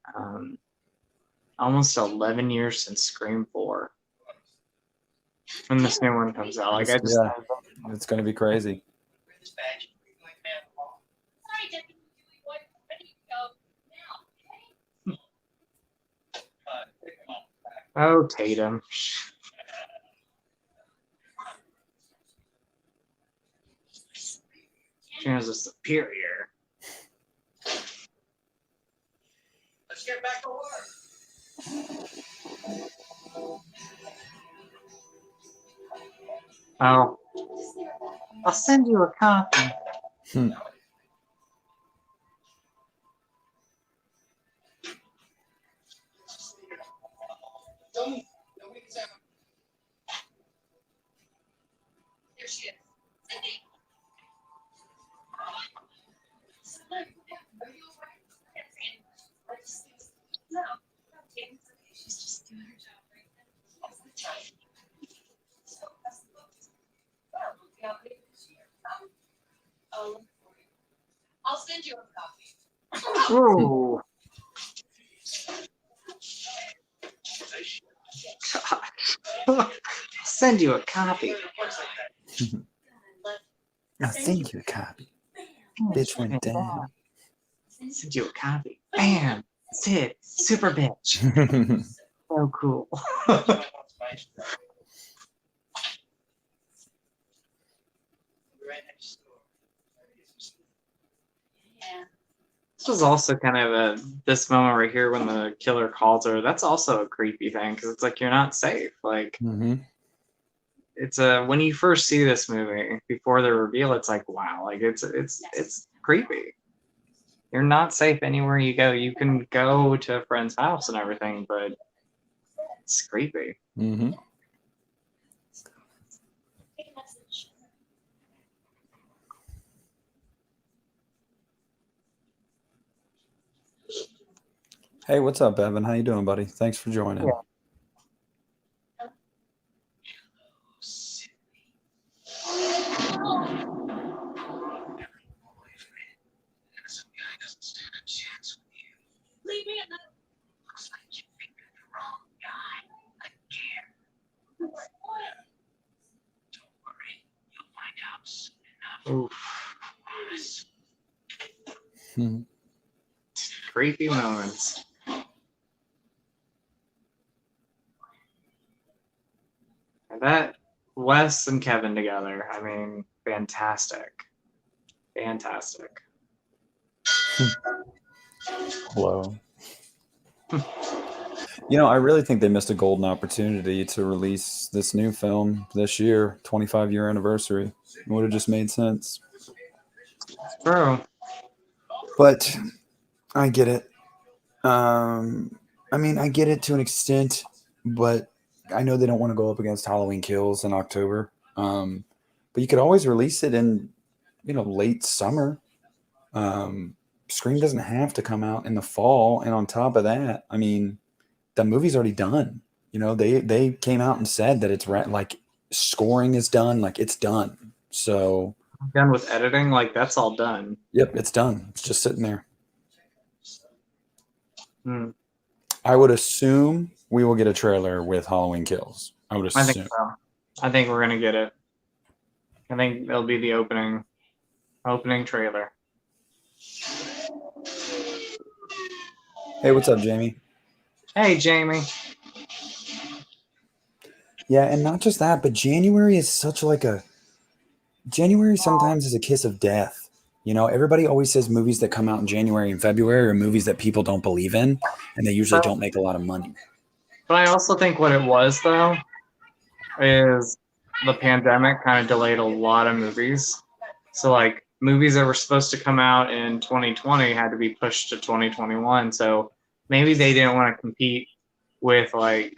S2: almost 11 years since Scream 4. When this new one comes out, like I just
S1: Yeah, it's gonna be crazy.
S3: wear this badge. We're going man along.
S4: Sorry, Deputy Julie Boy. Ready to go now, okay?
S3: Come on.
S2: oh Tatum. She has a superior.
S3: Let's get back to work.
S2: Oh, I'll send you a copy.
S1: Hmm.
S4: I'll send you a copy.
S2: Ooh. I'll send you a copy.
S1: I think you copy. Bitch went down.
S2: Send you a copy. Bam. Sid. Super bitch. So cool.
S4: Yeah.
S2: This was also kind of this moment right here when the killer calls her. That's also a creepy thing because it's like you're not safe. Like it's when you first see this movie before the reveal, it's like wow, like it's creepy. You're not safe anywhere you go. You can go to a friend's house and everything, but it's creepy.
S1: Mm-hmm.
S4: Big message.
S1: Hey, what's up, Evan? How you doing, buddy? Thanks for joining.
S2: Yeah.
S4: Leave me alone.
S3: Looks like you picked the wrong guy. I care. Don't worry, you'll find out soon enough.
S2: Oof.
S1: Hmm.
S2: Creepy moments. That Wes and Kevin together, I mean, fantastic. Fantastic.
S1: Hello. You know, I really think they missed a golden opportunity to release this new film this year, 25-year anniversary. It would have just made sense.
S2: True.
S1: But I get it. I mean, I get it to an extent, but I know they don't want to go up against Halloween Kills in October. But you could always release it in, late summer. Scream doesn't have to come out in the fall. And on top of that, I mean, the movie's already done. They came out and said that it's like scoring is done, like it's done. So,
S2: Done with editing, like that's all done.
S1: yep, it's done. It's just sitting there.
S2: Hmm.
S1: I would assume we will get a trailer with Halloween Kills. I would
S2: I
S1: assume.
S2: think so. I think we're gonna get it. I think it'll be the opening trailer.
S1: Hey, what's up, Jamie?
S2: Hey, Jamie.
S1: Yeah, and not just that, but January is such like a January sometimes is a kiss of death. Everybody always says movies that come out in January and February are movies that people don't believe in, and they usually don't make a lot of money.
S2: But I also think what it was though is the pandemic kind of delayed a lot of movies. So like movies that were supposed to come out in 2020 had to be pushed to 2021. So maybe they didn't want to compete with like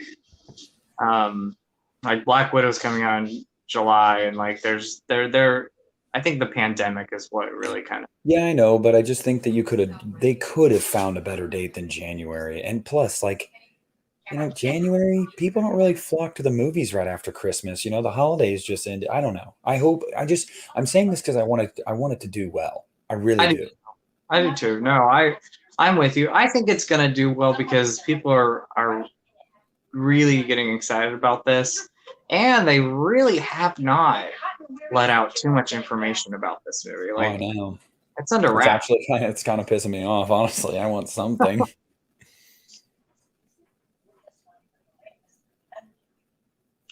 S2: Black Widow's coming out in July, and like they're I think the pandemic is what really kind of.
S1: Yeah, I know, but I just think that they could have found a better date than January. And plus, like, January, people don't really flock to the movies right after Christmas. The holidays just ended. I don't know. I'm saying this because I want it to do well. I really do.
S2: I do too. No, I'm with you. I think it's gonna do well because people are really getting excited about this, and they really have not let out too much information about this movie.
S1: I
S2: Like
S1: know.
S2: it's under
S1: It's
S2: wraps.
S1: actually it's kind of pissing me off, honestly. I want something.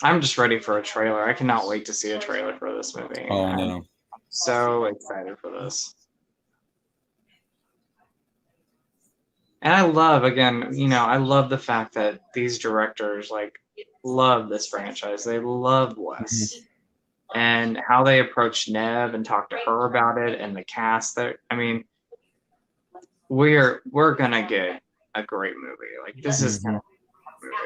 S2: I'm just ready for a trailer. I cannot wait to see a trailer for this movie.
S1: Oh, I
S2: I'm
S1: know.
S2: so excited for this. And I love, again, I love the fact that these directors like love this franchise. They love Wes. And how they approach Nev and talk to her about it, and the cast there. I mean, we're gonna get a great movie. Like this is kind of a movie.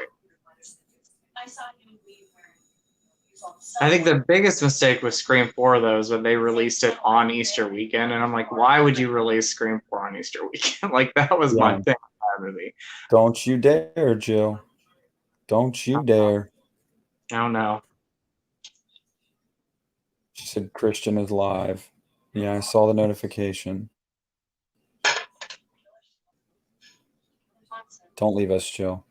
S4: I saw him leave wearing.
S2: I think the biggest mistake with Scream 4 though is when they released it on Easter weekend, and I'm like, why would you release Scream 4 on Easter weekend? Like that was my thing with that movie.
S1: Don't you dare, Jill. Don't you dare.
S2: I don't know.
S1: She said Christian is live. Yeah, I saw the notification. Don't leave us, Jill.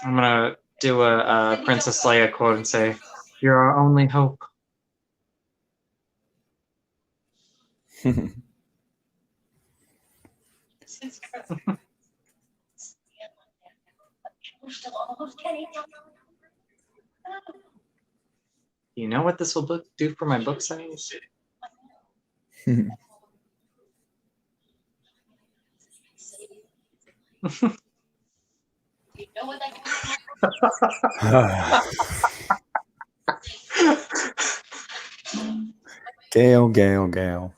S2: I'm gonna do a Princess Leia quote and say, "You're our only hope." You know what this will do for my book sales?
S1: Gail.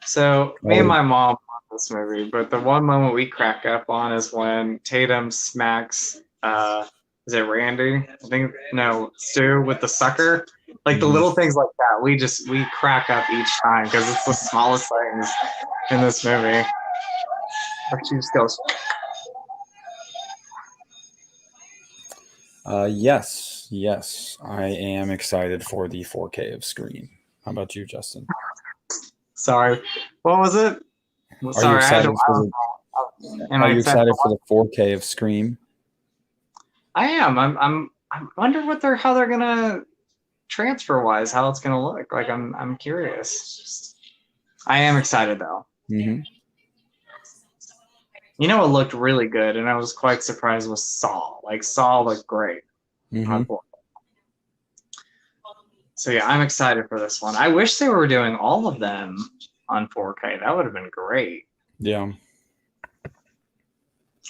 S2: So me and my mom love this movie, but the one moment we crack up on is when Tatum smacks is it Randy? I think no, Stu with the sucker. Like the little things like that, we crack up each time because it's the smallest things in this movie. Or she just goes,
S1: Yes, I am excited for the 4K of Scream. How about you, Justin?
S2: sorry, what was it?
S1: Are
S2: Sorry,
S1: you
S2: I had
S1: excited
S2: to.
S1: Are you excited for the 4K of Scream?
S2: I am. I wonder how they're gonna transfer wise, how it's gonna look. Like I'm curious. I am excited though.
S1: Mm-hmm.
S2: You know what looked really good, and I was quite surprised was Saw. Like Saw looked great.
S1: Mm-hmm.
S2: So yeah, I'm excited for this one. I wish they were doing all of them on 4K. That would have been great.
S1: Yeah.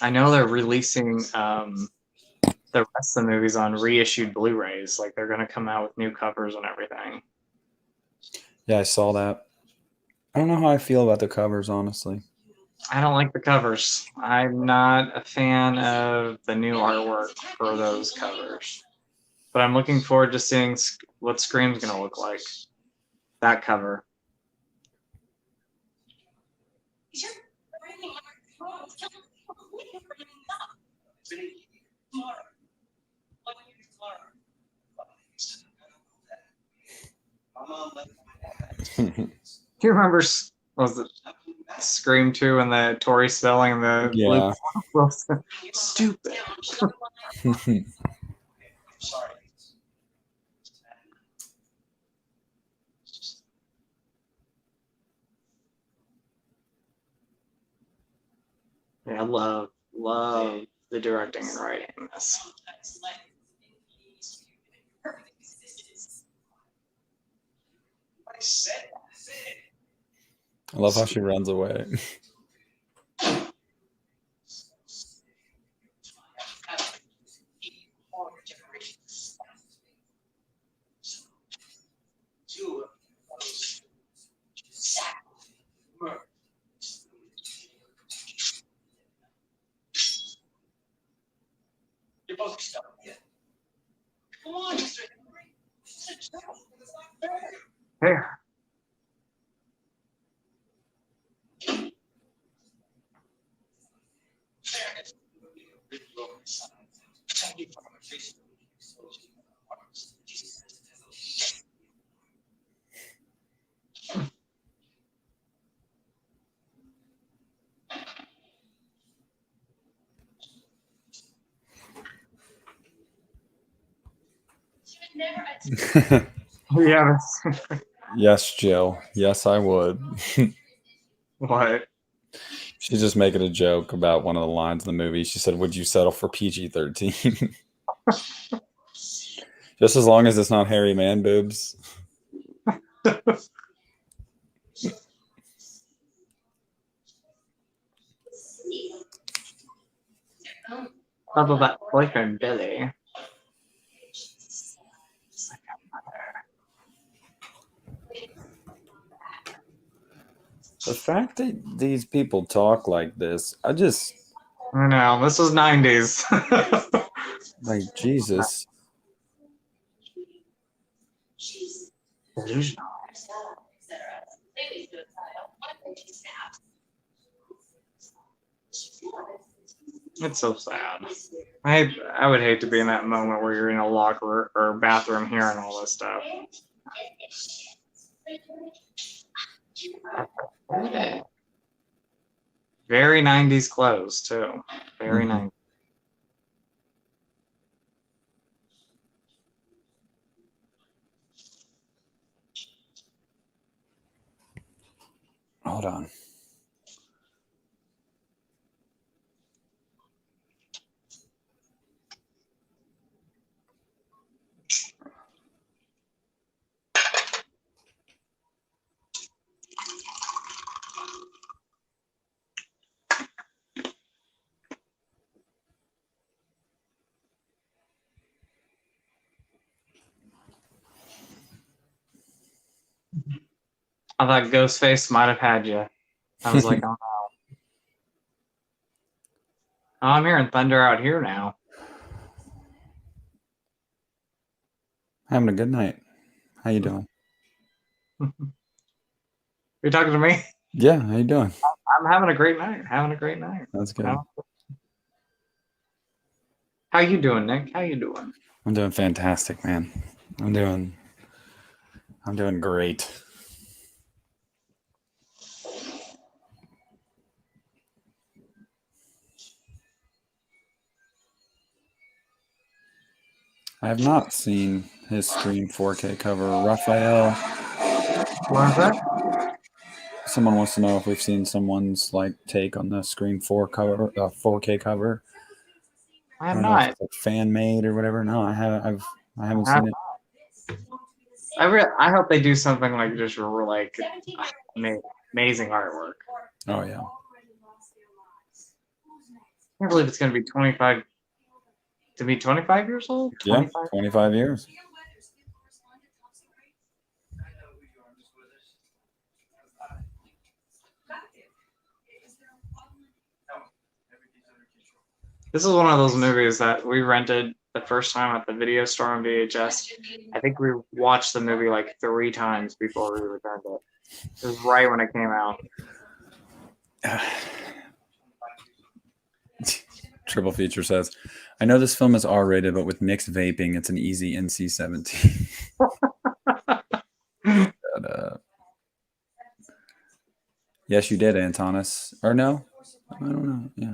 S2: I know they're releasing the rest of the movies on reissued Blu-rays. Like they're gonna come out with new covers and everything.
S1: Yeah, I saw that. I don't know how I feel about the covers, honestly.
S2: I don't like the covers. I'm not a fan of the new artwork for those covers. But I'm looking forward to seeing what Scream's gonna look like. That cover. Do you remember? Was it Scream 2 and the Tori Spelling and the
S1: Yeah.
S2: Wilson? Stupid.
S3: Sorry.
S2: Yeah, I love the directing and writing in this.
S1: I love how she runs away.
S3: You're both stuck. Come on, Mr. Henry.
S2: Here. Yeah.
S1: Yes, Jill. Yes, I would.
S2: What?
S1: She's just making a joke about one of the lines in the movie. She said, "Would you settle for PG-13?" Just as long as it's not hairy man boobs.
S2: How about that boyfriend Billy?
S1: The fact that these people talk like this, I
S2: know, this was 90s.
S1: like, Jesus.
S2: Delusional. It's so sad. I would hate to be in that moment where you're in a locker or bathroom hearing all this stuff. Very 90s clothes too. Very
S1: Mhm.
S2: 90s.
S1: Hold on.
S2: I thought Ghostface might have had you. I was like, oh no. Oh, I'm hearing thunder out here now.
S1: Having a good night. How you doing?
S2: You're talking to me?
S1: Yeah, how you doing?
S2: I'm having a great night. Having a great night.
S1: That's good.
S2: How you doing, Nick? How you doing?
S1: I'm doing fantastic, man. I'm doing great. I have not seen his Scream 4K cover. Raphael,
S2: What is that?
S1: someone wants to know if we've seen someone's like take on the Scream 4 cover, 4K cover.
S2: I
S1: I
S2: have
S1: don't know if
S2: not.
S1: it's like fan made or whatever. No, I haven't. I haven't
S2: I have
S1: seen it.
S2: I hope they do something like just like amazing artwork.
S1: Oh yeah.
S2: I can't believe it's going to be 25 to be 25 years old.
S1: Yeah,
S2: 25.
S1: 25 years.
S2: This is one of those movies that we rented the first time at the video store on VHS. I think we watched the movie like 3 times before we returned it. It was right when it came out.
S1: Triple Feature says, I know this film is R-rated, but with mixed vaping, it's an easy NC-17. But, yes, you did, Antonis. Or no? I don't know. Yeah.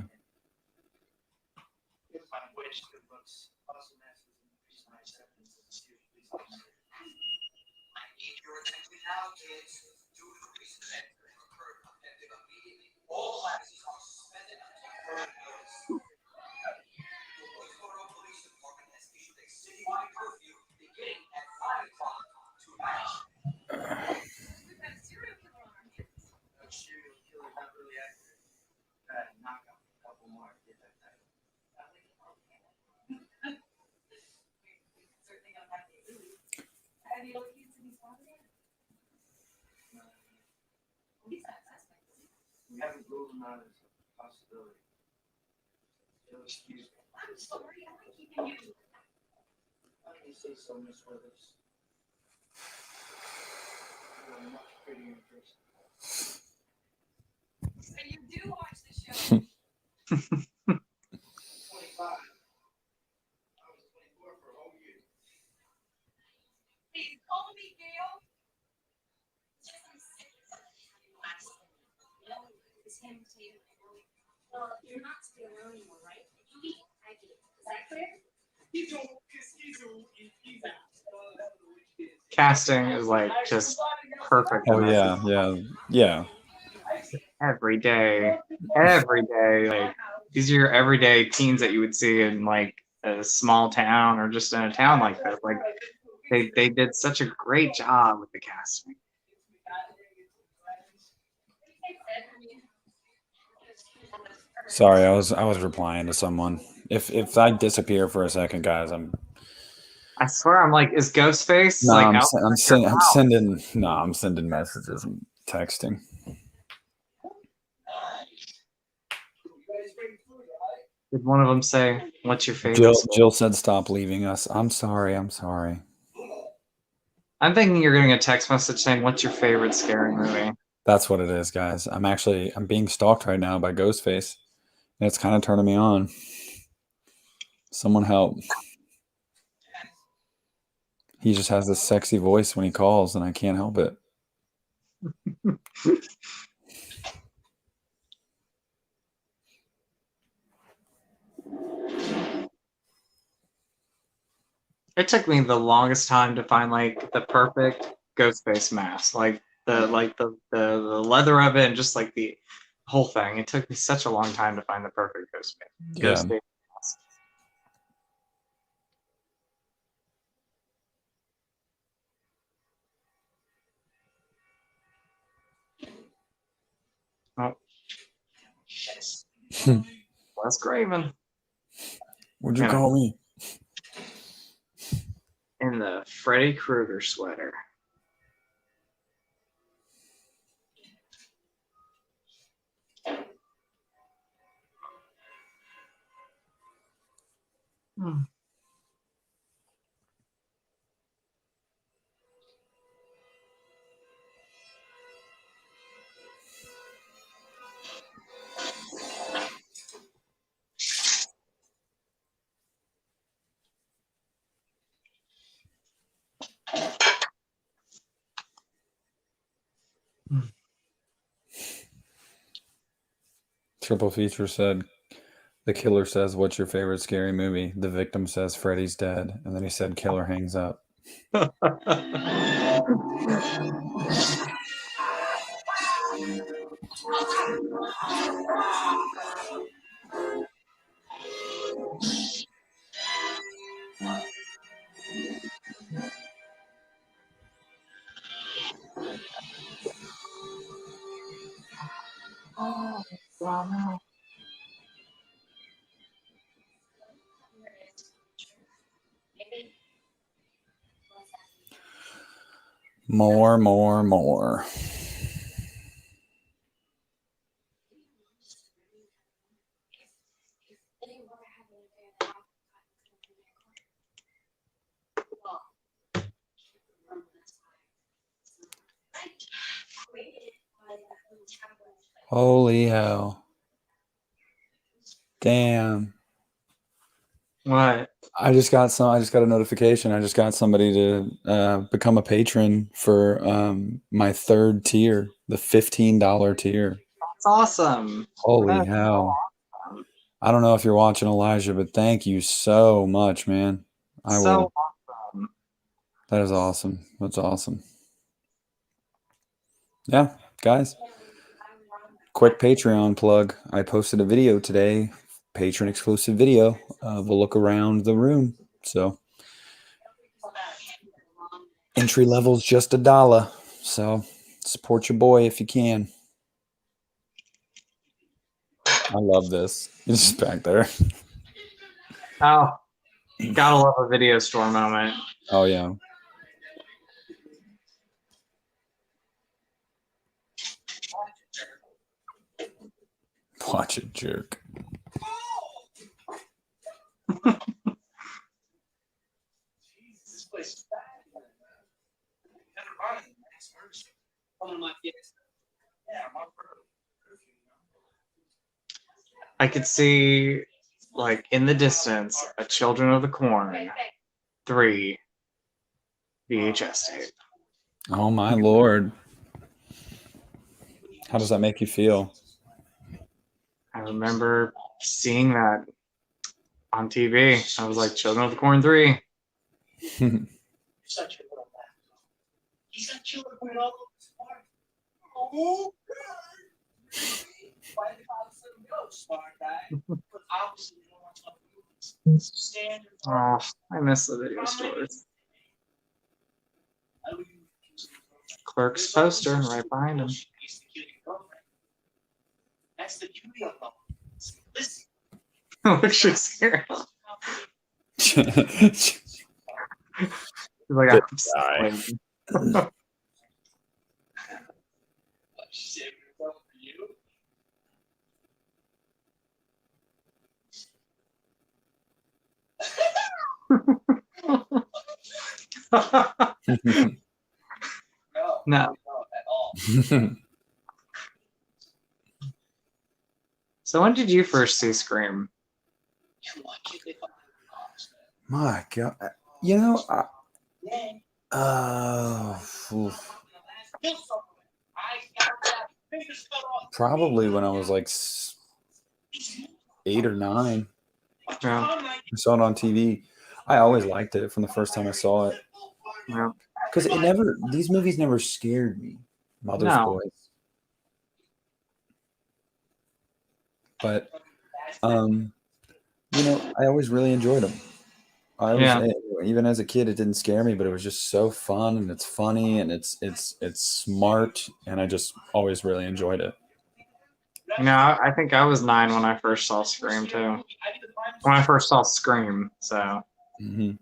S2: Casting is like just perfect.
S1: Oh
S2: in this.
S1: yeah.
S2: Every day, like these are your everyday teens that you would see in like a small town or just in a town like this. Like they did such a great job with the casting.
S1: Sorry, I was replying to someone. If I disappear for a second, guys,
S2: I swear, I'm like, is Ghostface
S1: no,
S2: like
S1: I'm
S2: out?
S1: I'm, send, I'm sending no, I'm sending messages and texting.
S2: Did one of them say, "What's your favorite?"
S1: Jill said, "Stop leaving us." I'm sorry. I'm sorry.
S2: I'm thinking you're getting a text message saying, "What's your favorite scary movie?"
S1: That's what it is, guys. I'm being stalked right now by Ghostface, and it's kind of turning me on. Someone help. He just has this sexy voice when he calls, and I can't help it.
S2: It took me the longest time to find like the perfect ghost face mask, like the leather of it, and just like the whole thing. It took me such a long time to find the perfect
S1: Yeah.
S2: ghost face mask. Oh, Wes Craven
S1: What'd you
S2: Yeah.
S1: call me?
S2: in the Freddy Krueger sweater. Hmm.
S1: Triple Feature said, the killer says, "What's your favorite scary movie?" The victim says, "Freddy's dead." And then he said, "Killer hangs up." More, more, more. Holy hell. Damn.
S2: What?
S1: I just got a notification. I just got somebody to become a patron for my third tier, the $15 tier.
S2: That's awesome.
S1: Holy
S2: That's
S1: hell.
S2: awesome.
S1: I don't know if you're watching, Elijah, but thank you so much, man. I
S2: So
S1: will.
S2: awesome.
S1: That is awesome. That's awesome. Yeah, guys. Quick Patreon plug. I posted a video today, patron exclusive video of a look around the room. So entry level's just $1. So support your boy if you can. I love this. It's just back there.
S2: Oh, gotta love a video store moment.
S1: Oh yeah. Watch it, jerk.
S2: I could see, like, in the distance, a Children of the Corn 3 VHS tape.
S1: Oh my lord. How does that make you feel?
S2: I remember seeing that on TV. I was like, Children of the Corn 3.
S3: Such a little bastard. He's a killer for it all smart. Oh, why did I let him go, smart guy? But obviously you don't want to movies. Standard.
S2: Oh, I miss the video stores. Clerk's poster right behind him.
S3: That's the beauty of them. Listen.
S2: Which is scary.
S1: Good
S2: Like,
S1: guy.
S2: I'm so
S3: She's saving herself for you. No,
S2: No.
S3: not at all.
S2: So when did you first see Scream?
S3: You watch it if I'm
S1: My God. You know, oof. Probably when I was like 8 or 9.
S2: Yeah.
S1: I saw it on TV. I always liked it from the first time I saw it
S2: Yeah.
S1: because these movies never scared me. Mother's
S2: No.
S1: Boys, but I always really enjoyed them. Even as a kid, it didn't scare me, but it was just so fun and it's funny and it's smart, and I just always really enjoyed it.
S2: I think I was 9 when I first saw Scream too. When I first saw Scream, so.
S1: Mm-hmm.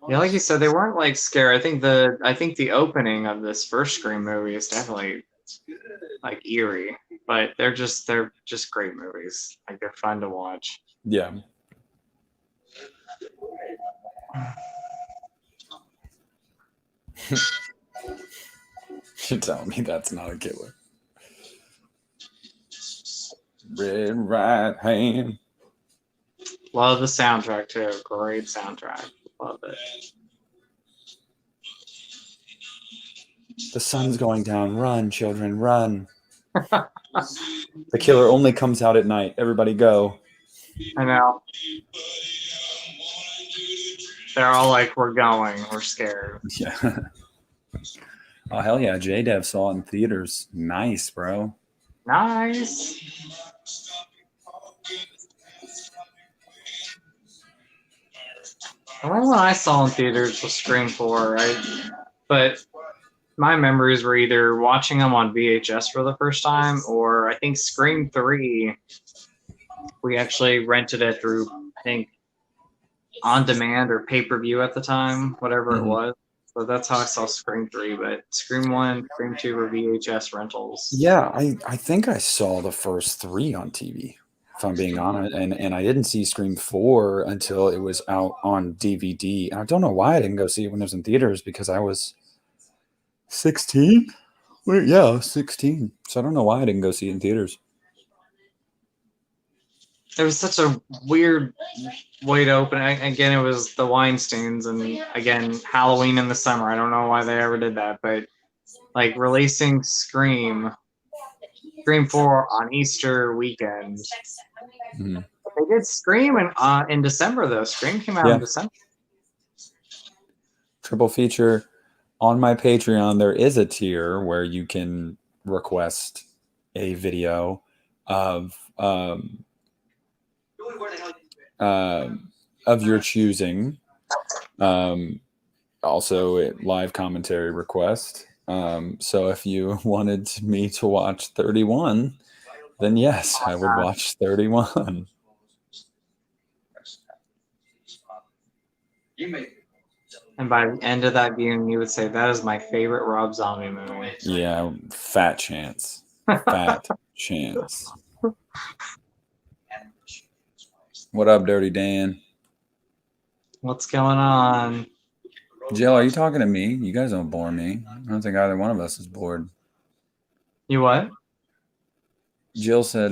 S2: Yeah, like you said, they weren't like scary. I think the opening of this first Scream movie is definitely like eerie, but they're just great movies. Like they're fun to watch.
S1: Yeah. You're telling me that's not a killer. Red right hand.
S2: Love the soundtrack too. Great soundtrack. Love it.
S1: The sun's going down. Run, children, run. The killer only comes out at night. Everybody go.
S2: I know. They're all like, we're going. We're scared.
S1: Yeah. Oh, hell yeah. J-Dev saw it in theaters. Nice, bro.
S2: Nice. The only one I saw in theaters was Scream 4, right? But my memories were either watching them on VHS for the first time, or I think Scream 3, we actually rented it through, I think, on demand or pay-per-view at the time, whatever it was. So that's how I saw Scream 3, but Scream 1, Scream 2 were VHS rentals.
S1: Yeah, I think I saw the first 3 on TV, if I'm being honest. And I didn't see Scream 4 until it was out on DVD. And I don't know why I didn't go see it when it was in theaters, because I was 16? Wait, yeah, I was 16. So I don't know why I didn't go see it in theaters.
S2: It was such a weird way to open it. Again, it was the Weinsteins, and again, Halloween in the summer. I don't know why they ever did that, but like releasing Scream 4 on Easter weekend.
S1: Mm-hmm.
S2: They did Scream in December though. Scream came out in December.
S1: Triple feature. On my Patreon, there is a tier where you can request a video of your choosing. Also, a live commentary request. So if you wanted me to watch 31, then yes, I would watch 31.
S2: And by the end of that viewing, you would say that is my favorite Rob Zombie movie.
S1: Yeah, fat chance. Fat chance. What up, Dirty Dan?
S2: What's going on?
S1: Jill, are you talking to me? You guys don't bore me. I don't think either one of us is bored.
S2: You what?
S1: Jill said,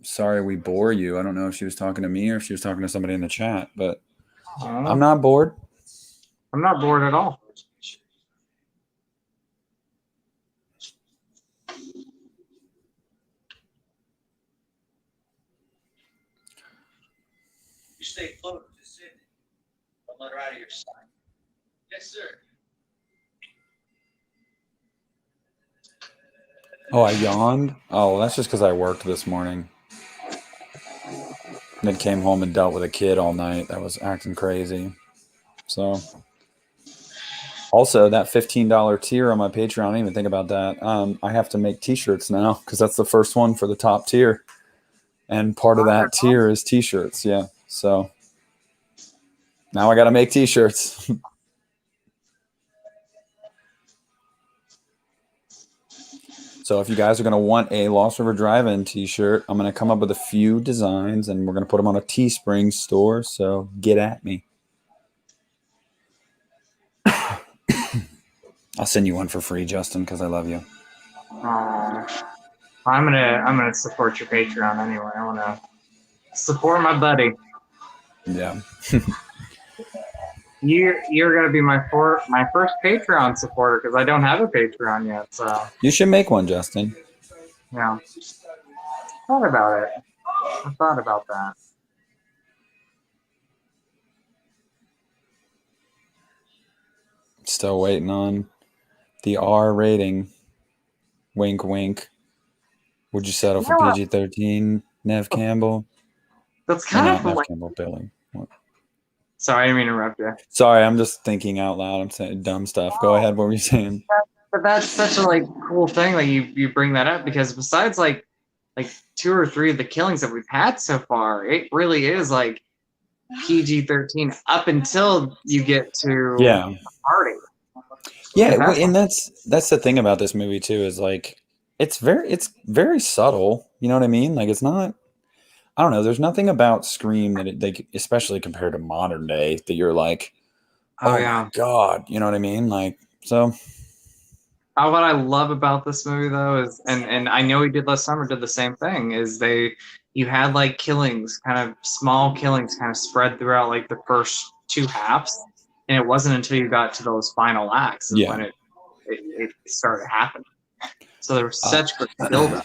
S1: sorry we bore you. I don't know if she was talking to me or if she was talking to somebody in the chat, but I'm not bored.
S2: I'm not bored at all.
S3: You stay close to Sydney. Don't let her out of your sight. Yes, sir.
S1: Oh, I yawned? Oh, well, that's just because I worked this morning. And then came home and dealt with a kid all night that was acting crazy. So, also, that $15 tier on my Patreon, I didn't even think about that. I have to make t-shirts now because that's the first one for the top tier. And part of that tier is t-shirts, yeah. So, now I got to make t-shirts. So if you guys are going to want a Lost River Drive-In t-shirt, I'm going to come up with a few designs, and we're going to put them on a Teespring store, so get at me. I'll send you one for free, Justin, because I love you.
S2: I'm gonna support your Patreon anyway. I want to support my buddy.
S1: Yeah.
S2: You're gonna be my first Patreon supporter because I don't have a Patreon yet. So
S1: you should make one, Justin.
S2: yeah, thought about it. I thought about that.
S1: Still waiting on the R rating. Wink, wink. Would you settle for
S2: what?
S1: PG-13, Nev Campbell?
S2: That's
S1: Or
S2: kind
S1: not
S2: of
S1: Nev
S2: like.
S1: Campbell, Billy. What?
S2: Sorry, I didn't mean to interrupt you.
S1: Sorry, I'm just thinking out loud. I'm saying dumb stuff. Go ahead. What were you saying?
S2: But that's such a like cool thing that you bring that up because besides like 2 or 3 of the killings that we've had so far, it really is like PG-13 up until you get to
S1: Yeah.
S2: the party.
S1: Yeah,
S2: That's
S1: and that's the thing about this movie too is like it's very subtle. You know what I mean? Like it's not. I don't know. There's nothing about Scream that they, especially compared to modern day, that you're like,
S2: oh
S1: oh my
S2: yeah.
S1: god. You know what I mean? Like so.
S2: What I love about this movie though is, and I know he did last summer, did the same thing. Is you had like killings, kind of small killings, kind of spread throughout like the first 2 halves, and it wasn't until you got to those final acts is
S1: Yeah.
S2: when it started happening. So there was
S1: Uh,
S2: such good buildup.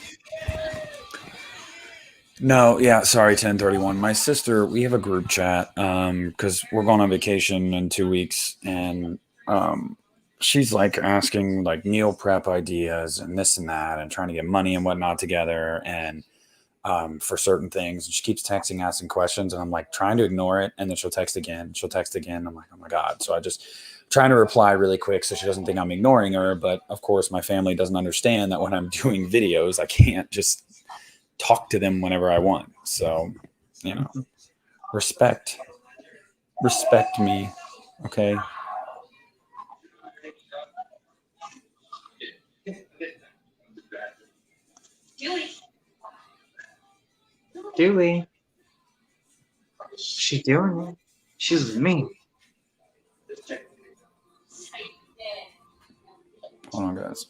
S1: No, yeah, sorry, 1031. My sister, we have a group chat because we're going on vacation in 2 weeks, and she's like asking like meal prep ideas and this and that, and trying to get money and whatnot together, and for certain things. And she keeps texting, asking questions, and I'm like trying to ignore it, and then she'll text again. She'll text again. I'm like, oh my god! So I just trying to reply really quick so she doesn't think I'm ignoring her. But of course, my family doesn't understand that when I'm doing videos, I can't just talk to them whenever I want. So, respect me. Okay.
S2: Dewey, she doing it? She's with me.
S1: Hold on, guys.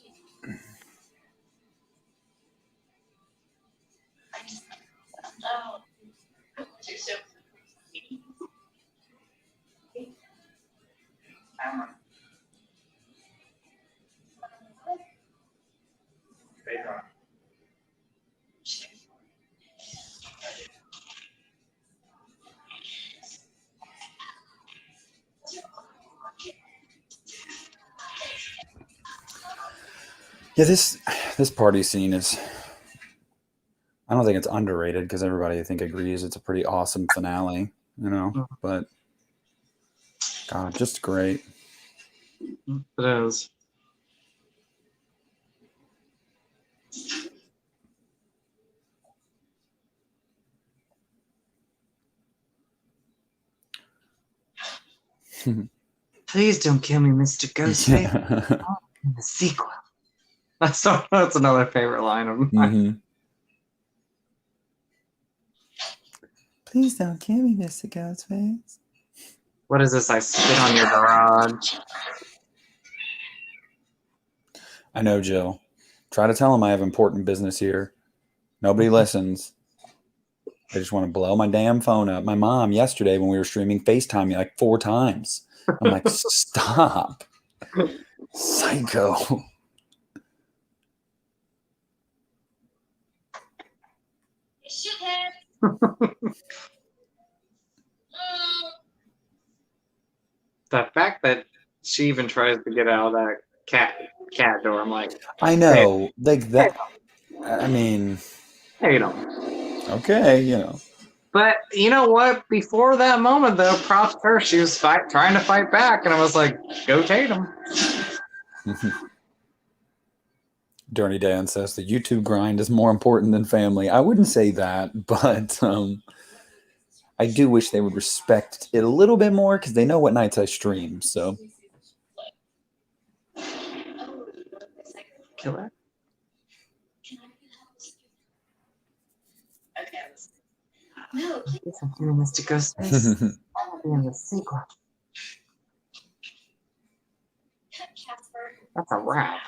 S1: Yeah, this party scene is. I don't think it's underrated because everybody I think agrees it's a pretty awesome finale. But God, just great.
S2: It is. Please don't kill me, Mr. Ghostface. In the sequel. That's another favorite line of mine.
S1: Mm-hmm. Please don't kill me, Mr. Ghostface.
S2: What is this? I spit on your garage.
S1: I know, Jill. Try to tell him I have important business here. Nobody listens. They just want to blow my damn phone up. My mom yesterday when we were streaming FaceTime me like 4 times. I'm like, stop. Psycho.
S2: The fact that she even tries to get out of that cat door, I'm like,
S1: I know. Like that. I mean,
S2: hey, you know.
S1: okay,
S2: But you know what? Before that moment, though, props to her. She was trying to fight back, and I was like, "Go Tatum."
S1: Dirty Dan says the YouTube grind is more important than family. I wouldn't say that, but I do wish they would respect it a little bit more because they know what nights I stream. So,
S2: Killer.
S4: No,
S2: Yes, I'm doing this to Ghostface. I'll be in the sequel.
S4: Casper.
S2: That's a wrap.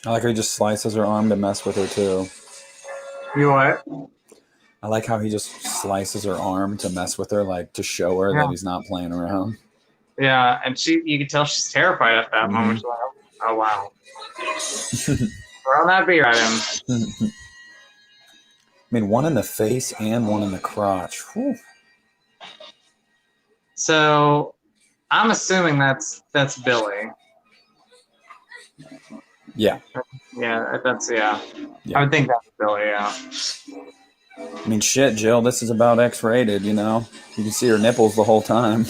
S1: I like how he just slices her arm to mess with her too.
S2: You what?
S1: I like how he just slices her arm to mess with her, like to show her that he's not playing around.
S2: Yeah, and you can tell she's terrified at that moment. She's like, oh wow. Throw that beer at him.
S1: I mean, one in the face and one in the crotch. Whew.
S2: So I'm assuming that's Billy.
S1: Yeah.
S2: Yeah, that's yeah.
S1: Yeah.
S2: I would think that's Billy, yeah.
S1: I mean, shit, Jill, this is about X-rated, you know? You can see her nipples the whole time.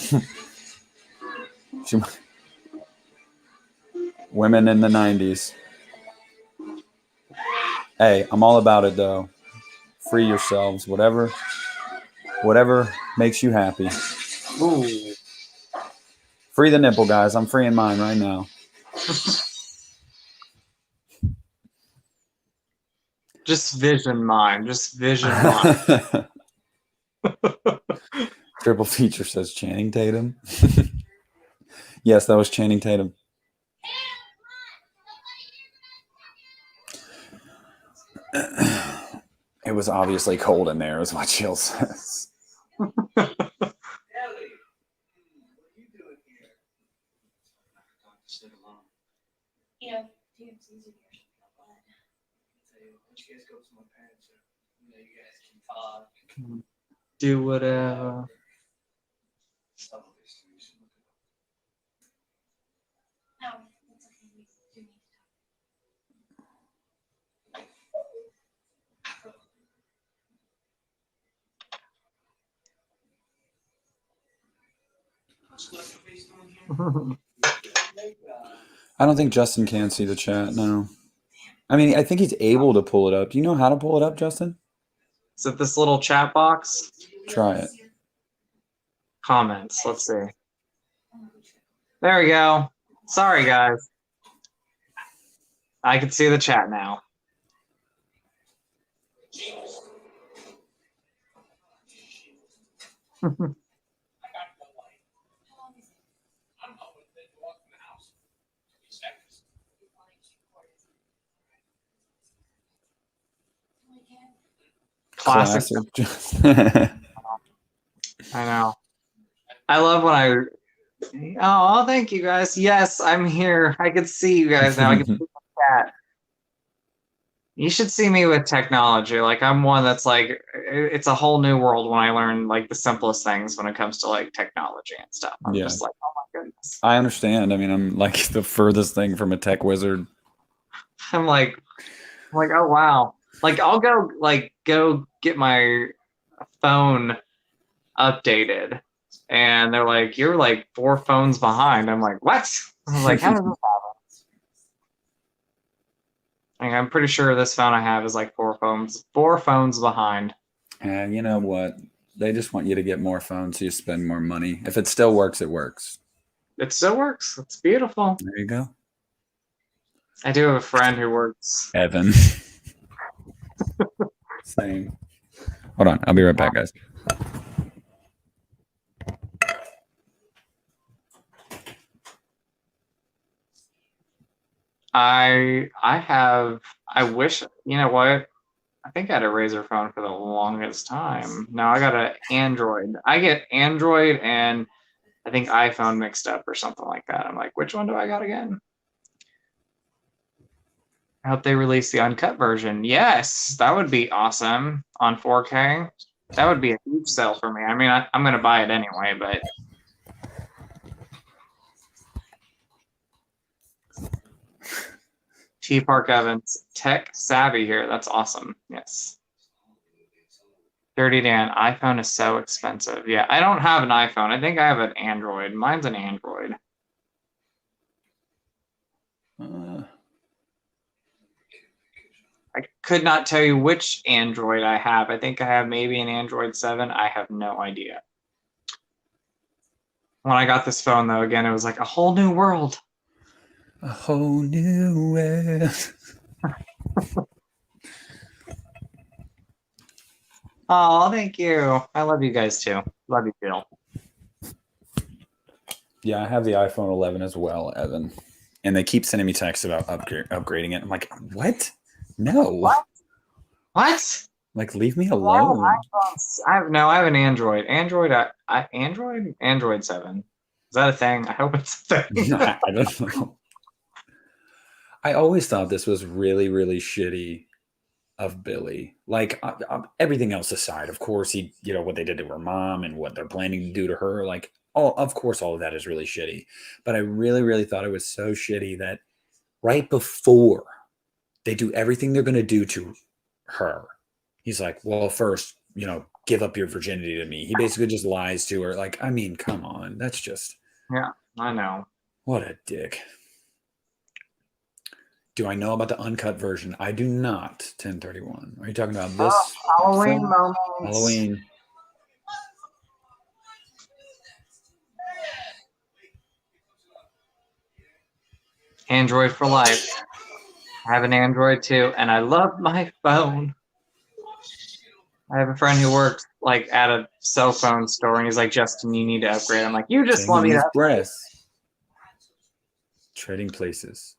S1: Women in the 90s. Hey, I'm all about it, though. Free yourselves. Whatever makes you happy.
S2: Ooh.
S1: Free the nipple, guys. I'm freeing mine right now.
S2: Just vision mine. Just vision mine.
S1: Triple feature says Channing Tatum. Yes, that was Channing Tatum. It was obviously cold in there, is what Jill says.
S3: Ellie, what are you doing here? Sit alone.
S4: You know, DMC's in here.
S3: Tell you, why don't you guys go to my parents? You know, you guys can talk.
S2: Do whatever.
S3: Some of this you should look it up.
S4: No, it's okay. We do need to talk.
S3: What's left face doing here?
S1: I don't think Justin can see the chat, no. I mean, I think he's able to pull it up. Do you know how to pull it up, Justin?
S2: Is it this little chat box?
S1: Try it.
S2: Comments. Let's see. There we go. Sorry, guys. I can see the chat now. Classic. I know. I love when oh, thank you guys. Yes, I'm here. I can see you guys now. I can see the chat. You should see me with technology. Like I'm one that's like, it's a whole new world when I learn like the simplest things when it comes to like technology and stuff. I'm just like, oh my goodness.
S1: I understand. I mean, I'm like the furthest thing from a tech wizard.
S2: I'm like, oh wow. Like I'll go get my phone updated, and they're like, you're like 4 phones behind. I'm like, what? I was like, how does this happen? Like, I'm pretty sure this phone I have is like 4 phones behind.
S1: And you know what? They just want you to get more phones so you spend more money. If it still works, it works.
S2: It still works. It's beautiful.
S1: There you go.
S2: I do have a friend who works.
S1: Evan. Same. Hold on. I'll be right back, guys.
S2: I wish, you know what? I think I had a Razr phone for the longest time. Now I got an Android. I get Android and I think iPhone mixed up or something like that. I'm like, which one do I got again? I hope they release the uncut version. Yes, that would be awesome on 4K. That would be a huge sell for me. I mean, I'm going to buy it anyway, but... T Park Evans, tech savvy here. That's awesome. Yes. Dirty Dan, iPhone is so expensive. Yeah, I don't have an iPhone. I think I have an Android. Mine's an Android. I could not tell you which Android I have. I think I have maybe an Android 7. I have no idea. When I got this phone, though, again, it was like a whole new world.
S1: A whole new world.
S2: Oh, thank you. I love you guys, too. Love you, Bill.
S1: Yeah, I have the iPhone 11 as well, Evan. And they keep sending me texts about upgrading it. I'm like, what? No.
S2: What?
S1: Like, leave me
S2: Well,
S1: alone.
S2: I have an Android. Android 7. Is that a thing? I hope it's a thing.
S1: I don't know. I always thought this was really, really shitty of Billy. Like, everything else aside, of course, what they did to her mom and what they're planning to do to her. Like, of course, all of that is really shitty. But I really, really thought it was so shitty that right before they do everything they're going to do to her, he's like, well, first, give up your virginity to me. He basically just lies to her. Like, I mean, come on. That's just.
S2: Yeah, I know.
S1: What a dick. Do I know about the uncut version? I do not. 1031. Are you talking about this?
S2: Halloween
S1: film?
S2: moments.
S1: Halloween.
S2: Android for life. I have an Android too, and I love my phone. I have a friend who works like at a cell phone store, and he's like, "Justin, you need to upgrade." I'm like, "You just want me to upgrade."
S1: Breath. Trading places.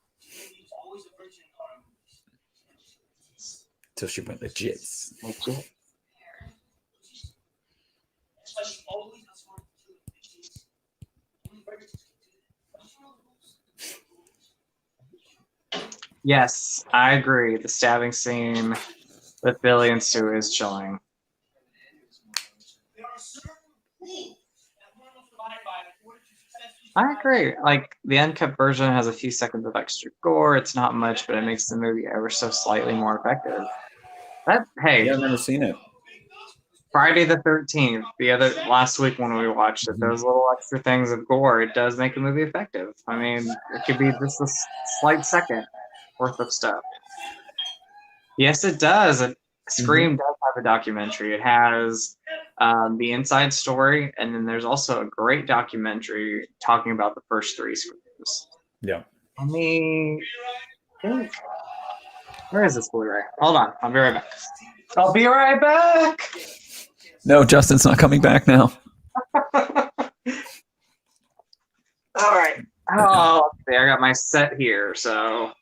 S1: Till she went legits.
S2: Legit. Yes, I agree. The stabbing scene with Billy and Stu is chilling. I agree. Like, the uncut version has a few seconds of extra gore. It's not much, but it makes the movie ever so slightly more effective. Hey,
S1: Yeah, I've never seen it.
S2: Friday the 13th, last week when we watched it, those little extra things of gore, it does make a movie effective. I mean, it could be just a slight second worth of stuff. Yes, it does. Scream does have a documentary. It has the inside story, and then there's also a great documentary talking about the first 3 Screams.
S1: Yeah.
S2: Let me think. Where is this Blu-ray? Hold on. I'll be right back. I'll be right back!
S1: No, Justin's not coming back now.
S2: All right. Oh, let's see. I got my set here, so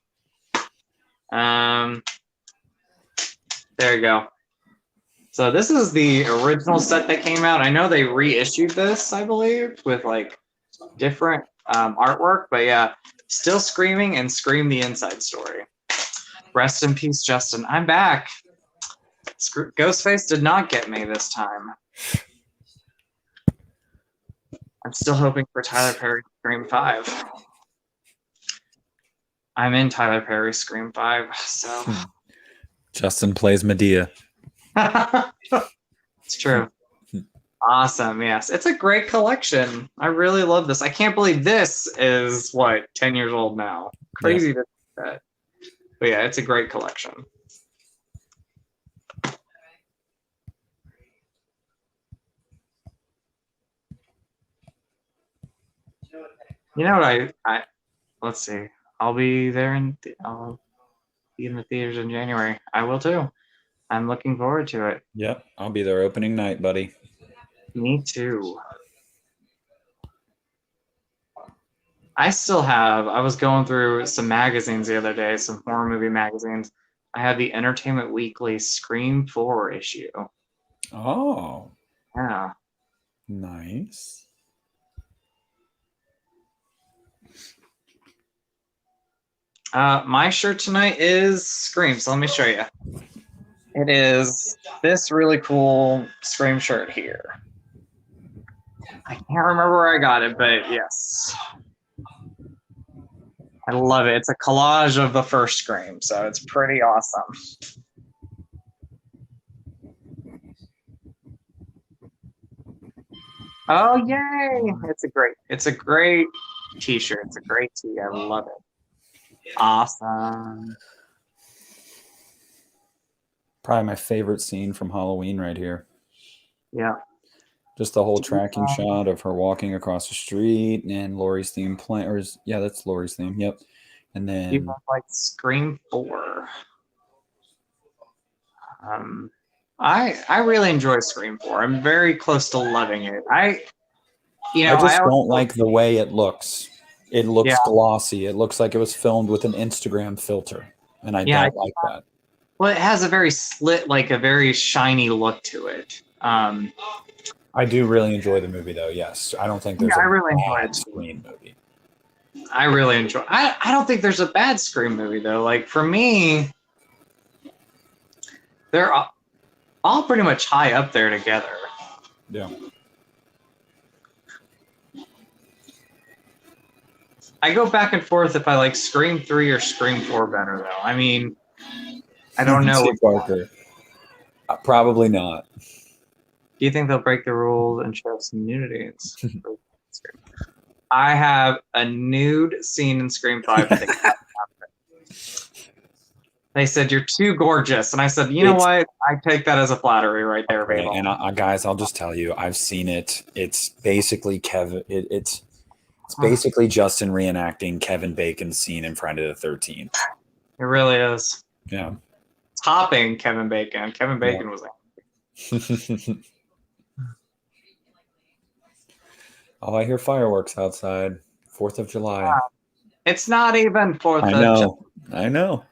S2: there you go. So this is the original set that came out. I know they reissued this, I believe, with like different artwork, but yeah, still Screaming and Scream the Inside Story. Rest in peace, Justin. I'm back. Ghostface did not get me this time. I'm still hoping for Tyler Perry Scream 5. I'm in Tyler Perry Scream 5, so.
S1: Justin plays Medea.
S2: It's true. Awesome, yes. It's a great collection. I really love this. I can't believe this is, 10 years old now. Crazy to think that. But yeah, it's a great collection. You know what let's see. I'll be there I'll be in the theaters in January. I will too. I'm looking forward to it.
S1: Yep, I'll be there opening night, buddy.
S2: Me too. I was going through some magazines the other day, some horror movie magazines. I had the Entertainment Weekly Scream 4 issue.
S1: Oh.
S2: Yeah.
S1: Nice.
S2: My shirt tonight is Scream, so let me show you. It is this really cool Scream shirt here. I can't remember where I got it, but yes. I love it. It's a collage of the first Scream, so it's pretty awesome. Oh, yay! It's a great t-shirt. It's a great tee. I love it. Awesome.
S1: Probably my favorite scene from Halloween right here.
S2: Yeah.
S1: Just the whole tracking shot of her walking across the street and Laurie's theme playing. Yeah, that's Laurie's theme. Yep. And then
S2: You look like Scream 4. I really enjoy Scream 4. I'm very close to loving it. I
S1: just don't like the way it looks. It looks glossy. It looks like it was filmed with an Instagram filter, and I don't like that.
S2: Well, it has a very slit, like a very shiny look to it.
S1: I do really enjoy the movie, though. Yes, I don't think there's
S2: Yeah, I
S1: a
S2: really enjoy
S1: bad
S2: it.
S1: Scream movie.
S2: I really enjoy. I don't think there's a bad Scream movie though. Like for me, they're all pretty much high up there together.
S1: Yeah.
S2: I go back and forth if I like Scream 3 or Scream 4 better though. I mean, I don't know.
S1: T.
S2: Do
S1: Parker. Probably not.
S2: you think they'll break the rules and show some nudity? I have a nude scene in Scream 5 that they said you're too gorgeous, and I said, you know what? I take that as a flattery right there,
S1: Okay,
S2: babe.
S1: and guys, I'll just tell you, I've seen it. It's basically Kevin. It's basically Justin reenacting Kevin Bacon's scene in Friday the 13th.
S2: It really is.
S1: Yeah.
S2: Topping Kevin Bacon. Kevin Bacon was like,
S1: oh, I hear fireworks outside. 4th of July.
S2: it's not even 4th
S1: I
S2: of
S1: know.
S2: July.
S1: I know.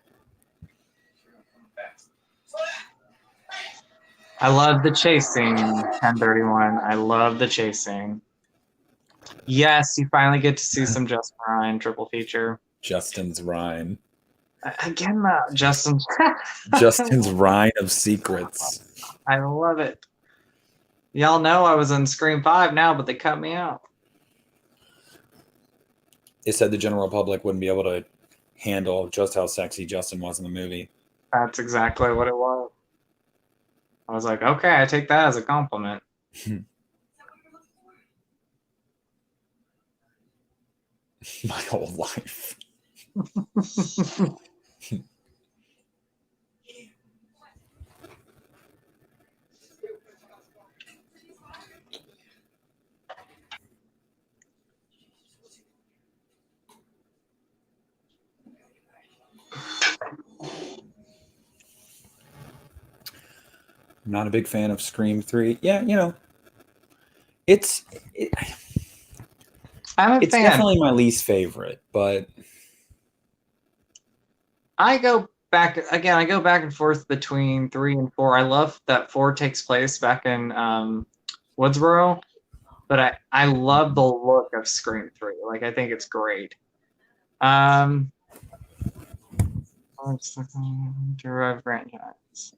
S2: I love the chasing, 1031. I love the chasing. Yes, you finally get to see some Justin Ryan triple feature.
S1: Justin's Rhine.
S2: Again, Justin.
S1: Justin's Rhine of Secrets.
S2: I love it. Y'all know I was in Scream 5 now, but they cut me out.
S1: They said the general public wouldn't be able to handle just how sexy Justin was in the movie.
S2: That's exactly what it was. I was like, okay, I take that as a compliment.
S1: My whole life. I'm not a big fan of Scream 3. Yeah, you know, it's
S2: I'm a fan.
S1: definitely my least favorite, but
S2: I go back again. I go back and forth between 3 and 4. I love that 4 takes place back in Woodsboro, but I love the look of Scream 3. Like I think it's great. Derived franchise.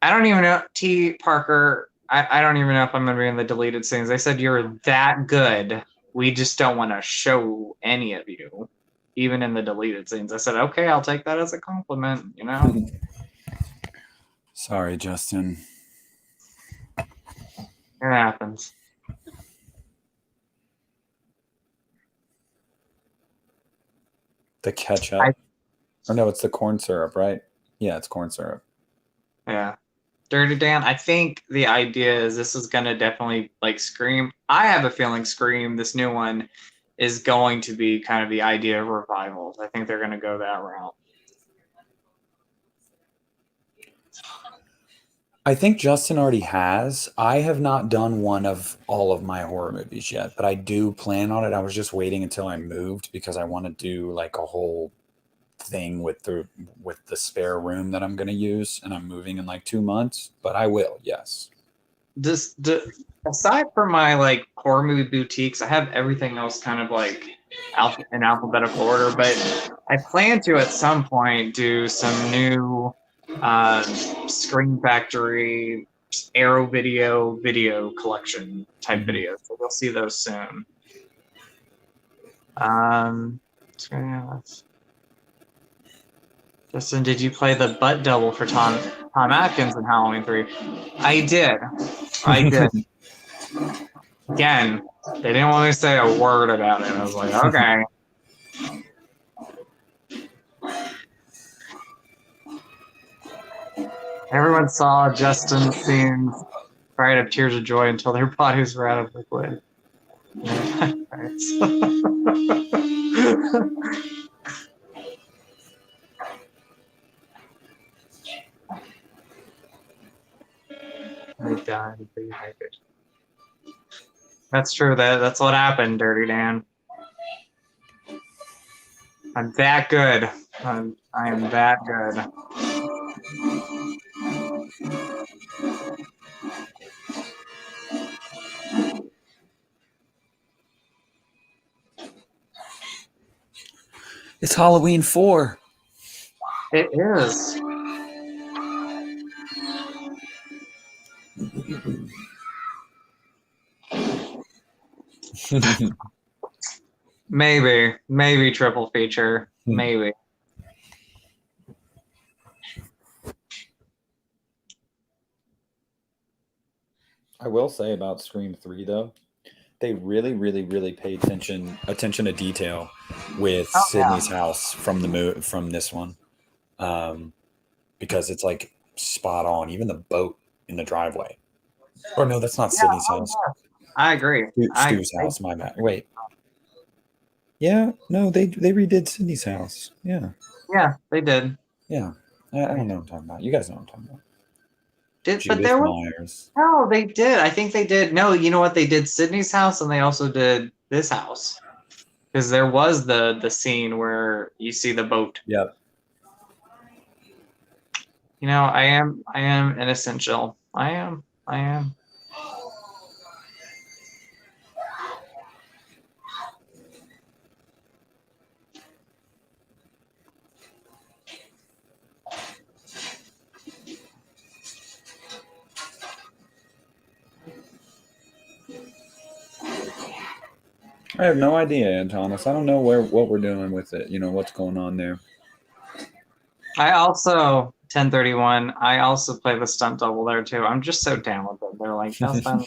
S2: I don't even know T. Parker. I don't even know if I'm gonna be in the deleted scenes. They said you're that good. We just don't want to show any of you, even in the deleted scenes. I said, okay, I'll take that as a compliment. You know.
S1: sorry, Justin.
S2: It happens.
S1: The ketchup. Or no, it's the corn syrup, right? Yeah, it's corn syrup.
S2: Yeah. Dirty Dan, I think the idea is this is going to definitely like Scream. I have a feeling Scream, this new one, is going to be kind of the idea of revivals. I think they're going to go that route.
S1: I think Justin already has. I have not done one of all of my horror movies yet, but I do plan on it. I was just waiting until I moved because I want to do like a whole thing with the spare room that I'm going to use, and I'm moving in like 2 months, but I will. Yes.
S2: Aside from my like horror movie boutiques, I have everything else kind of like in alphabetical order, but I plan to at some point do some new Screen Factory Arrow video collection type videos. So you'll see those soon. Justin, did you play the butt double for Tom Atkins in Halloween 3? I did. Again, they didn't want me to say a word about it. I was like, okay. Everyone saw Justin's scenes cried of tears of joy until their bodies were out of liquid. They died dehydrated. That's true. That's what happened, Dirty Dan. I'm that good. I am that good.
S1: It's Halloween 4.
S2: It is. Maybe triple feature. Maybe.
S1: I will say about Scream 3 though, they really pay attention to detail with
S2: Oh,
S1: Sydney's house from from this one, because it's like spot on. Even the boat in the driveway. Or no, that's not Sydney's house.
S2: I agree.
S1: Stu's house. My bad. Wait. Yeah, no, they redid Sydney's house. Yeah,
S2: Yeah, they did.
S1: yeah. I don't know what I'm talking about. You guys know what I'm talking about.
S2: But
S1: Judith
S2: there was
S1: Myers.
S2: no, they did. I think they did. No, you know what? They did Sydney's house, and they also did this house, because there was the scene where you see the boat.
S1: Yep.
S2: You know, I am an essential. I am.
S1: I have no idea, Antonis. I don't know what we're doing with it. You know what's going on there.
S2: I also 1031. I also play the stunt double there too. I'm just so down with it. They're like, that's fun.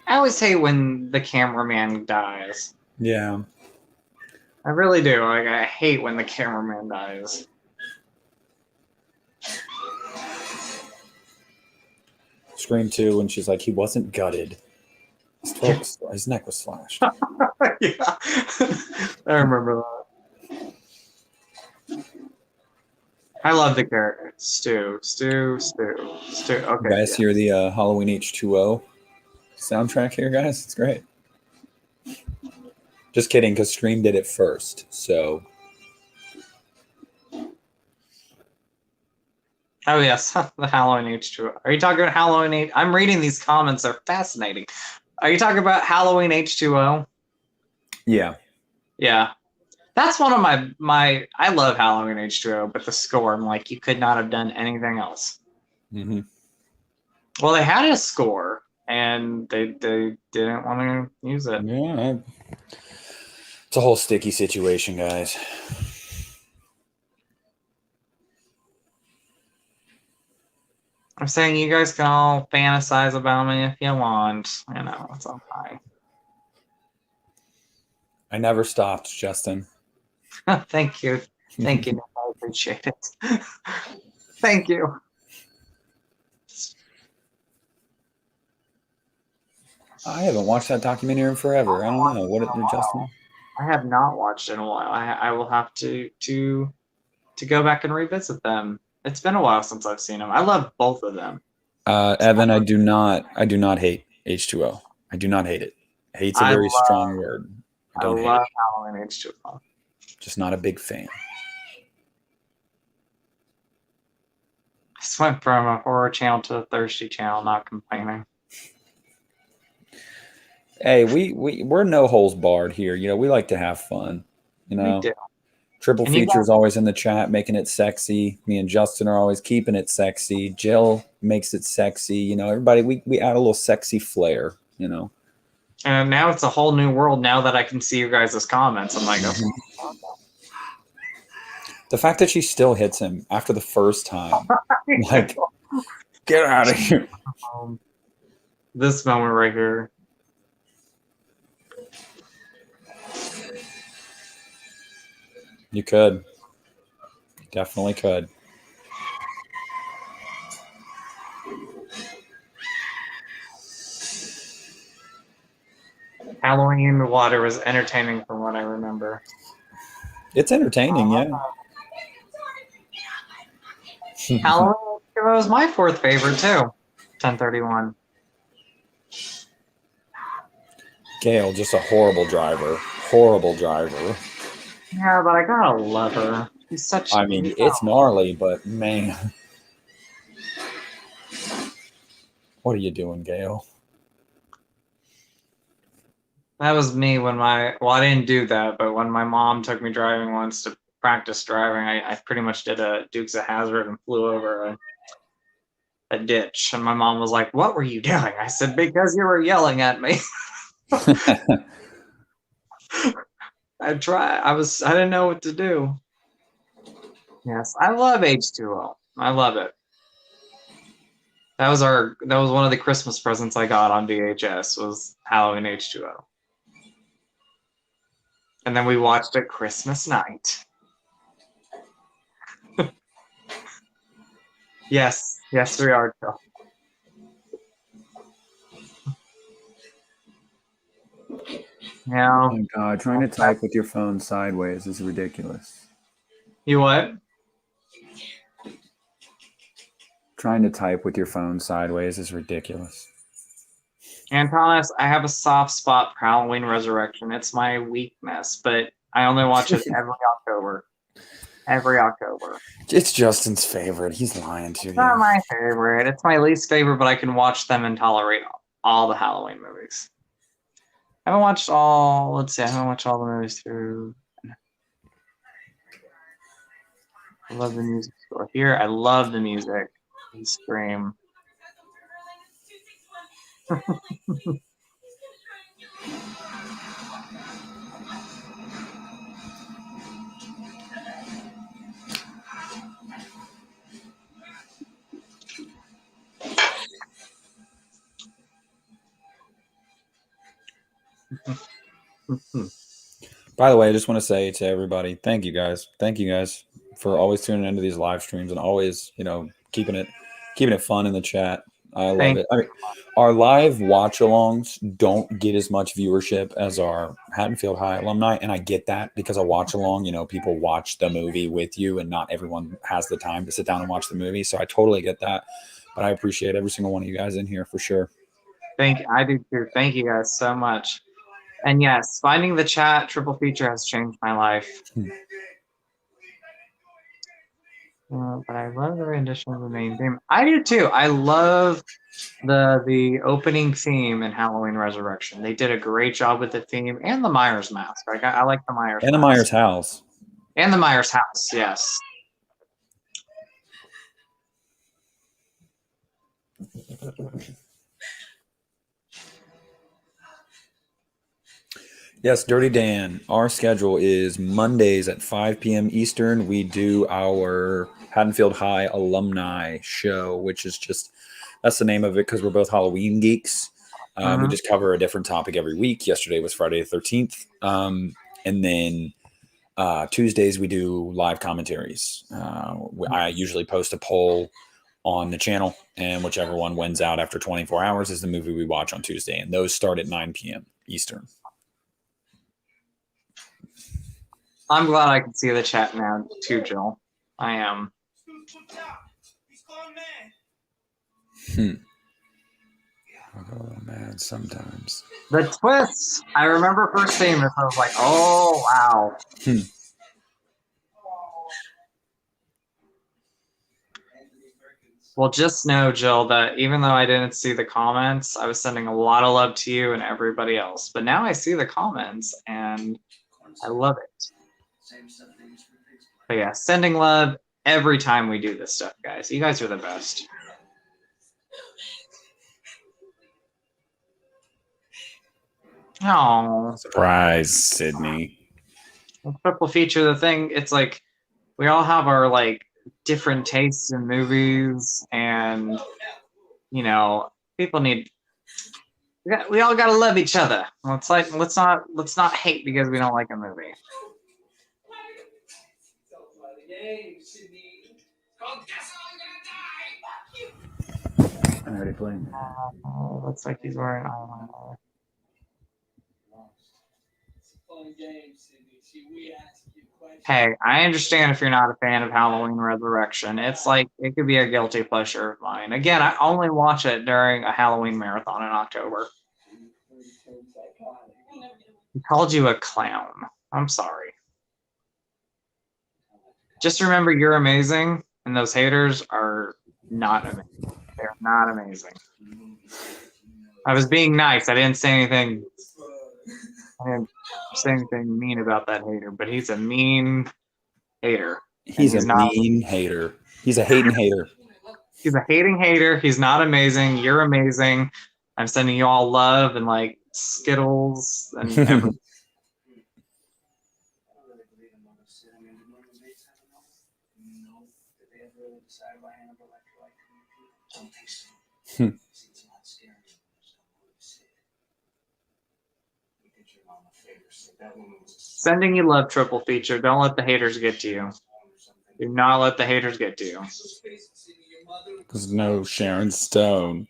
S2: I always hate when the cameraman dies.
S1: Yeah.
S2: I really do. Like, I hate when the cameraman dies.
S1: Scream 2 when she's like, he wasn't gutted. His neck was slashed.
S2: Yeah. I remember that. I love the character. Stu. Okay.
S1: You guys hear the Halloween H2O soundtrack here, guys? It's great. Just kidding, because Scream did it first. So.
S2: Oh, yes. The Halloween H2O. Are you talking about Halloween H? I'm reading these comments. They're fascinating. Are you talking about Halloween H2O?
S1: Yeah.
S2: Yeah. That's one of my. I love Halloween H2O, but the score, I'm like, you could not have done anything else.
S1: Mm-hmm.
S2: Well, they had a score, and they didn't want to use it.
S1: Yeah. It's a whole sticky situation, guys.
S2: I'm saying you guys can all fantasize about me if you want. You know, it's okay.
S1: I never stopped, Justin.
S2: Thank you. Thank you, Nick. I appreciate it. Thank you.
S1: I haven't watched that documentary in forever. I don't know. What, Justin?
S2: I have not watched in a while. I will have to go back and revisit them. It's been a while since I've seen them. I love both of them.
S1: Evan, I do not hate H2O. I do not hate it. Hate's a very strong word. I
S2: love Halloween H2O.
S1: Just not a big fan.
S2: This went from a horror channel to a thirsty channel, not complaining.
S1: Hey, we're no holes barred here. You know, we like to have fun. You know,
S2: We do.
S1: Triple Feature is always in the chat making it sexy. Me and Justin are always keeping it sexy. Jill makes it sexy. You know, everybody, we add a little sexy flair, you know.
S2: And now it's a whole new world now that I can see you guys' comments. I'm like, oh.
S1: The fact that she still hits him after the first time, like, get out of here.
S2: This moment right here.
S1: You could. Definitely could.
S2: Halloween water was entertaining from what I remember.
S1: It's entertaining, yeah.
S2: Halloween was my fourth favorite too. 1031.
S1: Gail, just a horrible driver. Horrible driver.
S2: Yeah, but I gotta love her. She's such.
S1: I mean, it's gnarly, but man. What are you doing, Gail?
S2: That was me when I didn't do that, but when my mom took me driving once to practice driving, I pretty much did a Dukes of Hazzard and flew over a ditch. And my mom was like, "What were you doing?" I said, "Because you were yelling at me." I didn't know what to do. Yes, I love H2O. I love it. That was one of the Christmas presents I got on VHS was Halloween H2O. And then we watched it Christmas night. Yes, we are, Phil. Yeah.
S1: Oh my God, trying to type with your phone sideways is ridiculous.
S2: You what?
S1: Trying to type with your phone sideways is ridiculous.
S2: Antonis, I have a soft spot for Halloween Resurrection. It's my weakness, but I only watch it every October. Every October.
S1: It's Justin's favorite. He's lying to you.
S2: It's not my favorite. It's my least favorite, but I can watch them and tolerate all the Halloween movies. I haven't watched all. Let's see. I haven't watched all the movies through. I love the music score here. I love the music. And Scream.
S1: By the way, I just want to say to everybody, thank you guys for always tuning into these live streams and always, keeping it fun in the chat. I love it. I mean, our live watch-alongs don't get as much viewership as our Haddonfield High alumni, and I get that because a watch-along, people watch the movie with you, and not everyone has the time to sit down and watch the movie. So I totally get that, but I appreciate every single one of you guys in here for sure.
S2: I do too. Thank you guys so much. And yes, finding the chat triple feature has changed my life. But I love the rendition of the main theme. I do too. I love the opening theme in Halloween Resurrection. They did a great job with the theme and the Myers mask. I like the Myers
S1: and the
S2: mask.
S1: Myers house.
S2: And the Myers house, yes.
S1: Yes, Dirty Dan. Our schedule is Mondays at 5 p.m. Eastern. We do our Haddonfield High alumni show, which is that's the name of it because we're both Halloween geeks. We just cover a different topic every week. Yesterday was Friday the 13th. And then Tuesdays we do live commentaries. I usually post a poll on the channel, and whichever one wins out after 24 hours is the movie we watch on Tuesday. And those start at 9 p.m. Eastern.
S2: I'm glad I can see the chat now too, Jill. I am.
S1: Oh man, sometimes.
S2: The twists. I remember first seeing this. I was like, oh wow. Well, just know, Jill, that even though I didn't see the comments, I was sending a lot of love to you and everybody else. But now I see the comments and I love it. But yeah, sending love every time we do this stuff, guys. You guys are the best. Oh,
S1: surprise, Sydney.
S2: The triple feature, the thing, it's like we all have our different tastes in movies, and people need. We all gotta love each other. Let's not hate because we don't like a movie.
S1: I already played.
S2: Looks like he's wearing eyeliner. Hey, I understand if you're not a fan of Halloween Resurrection. It's like it could be a guilty pleasure of mine. Again, I only watch it during a Halloween marathon in October. He called you a clown. I'm sorry. Just remember you're amazing, and those haters are not amazing. They're not amazing. I was being nice. I didn't say anything. I didn't say anything mean about that hater, but he's a mean hater.
S1: He's a mean hater. He's a hating hater.
S2: He's a hating hater. He's not amazing. You're amazing. I'm sending you all love and like Skittles and everything. Sending you love triple feature. Don't let the haters get to you. Do not let the haters get to you.
S1: There's no Sharon Stone.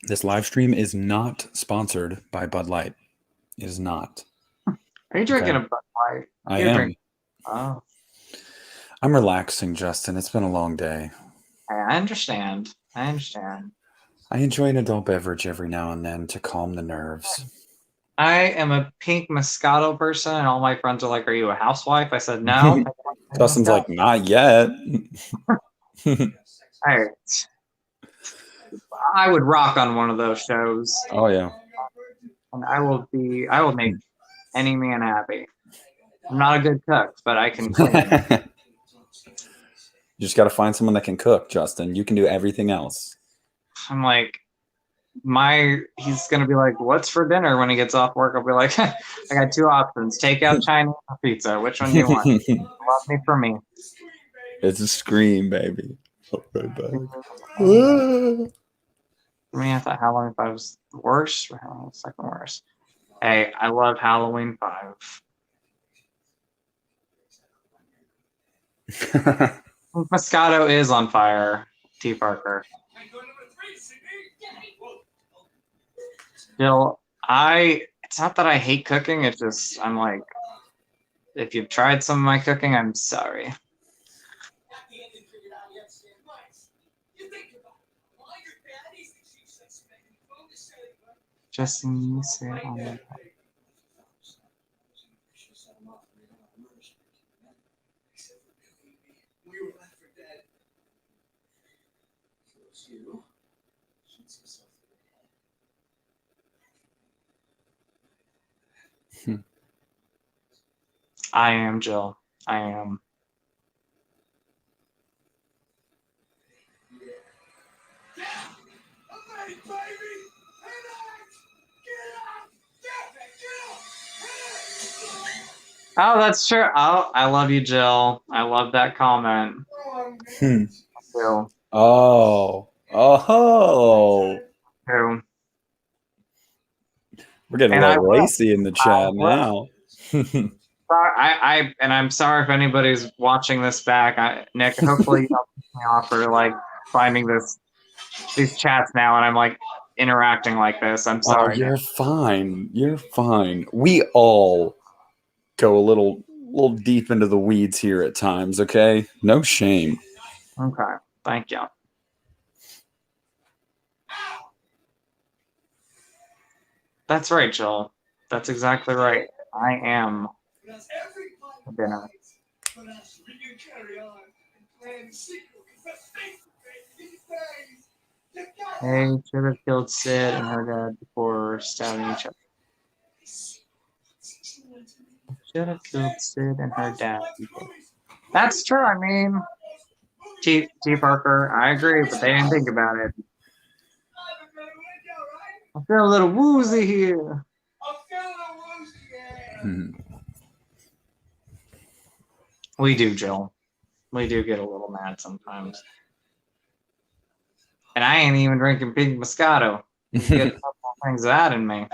S1: This live stream is not sponsored by Bud Light. It is not.
S2: Are you drinking a Bud Light?
S1: I am.
S2: Drinking. Oh.
S1: I'm relaxing, Justin. It's been a long day.
S2: I understand. I
S1: enjoy an adult beverage every now and then to calm the nerves.
S2: I am a pink Moscato person, and all my friends are like, "Are you a housewife?" I said, "No."
S1: Justin's like, "Not yet."
S2: I would rock on one of those shows.
S1: Oh yeah.
S2: And I will make any man happy. I'm not a good cook, but I can clean.
S1: You just got to find someone that can cook, Justin. You can do everything else.
S2: I'm like, he's going to be like, "What's for dinner?" when he gets off work. I'll be like, "I got two options. Takeout, Chinese, or pizza. Which one do you want?" Love me for me.
S1: It's a scream, baby. Right back.
S2: For me, I thought Halloween 5 was the worst. Or Halloween second worst. Hey, I love Halloween 5. Moscato is on fire, T. Parker. Still, it's not that I hate cooking, it's just, I'm like, if you've tried some of my cooking, I'm sorry. Justin, you say it on the I am, Jill. I am. Oh, that's true. Oh, I love you, Jill. I love that comment.
S1: Oh. Oh.
S2: True.
S1: We're getting a little racy in the chat now.
S2: I'm sorry if anybody's watching this back. Nick, hopefully you don't piss me off for like finding these chats now, and I'm like interacting like this. I'm sorry.
S1: Oh, you're fine. You're fine. We all go a little deep into the weeds here at times, okay? No shame.
S2: Okay. Thank you. That's right, Jill. That's exactly right. I am a dinner. Hey, should have killed Sid and her dad before stabbing each other. Should have killed Sid and her dad before. That's true. I mean, T. Parker, I agree, but they didn't think about it. I feel a little woozy here. We do, Jill. We do get a little mad sometimes. And I ain't even drinking pink Moscato. You get a couple things of that in me.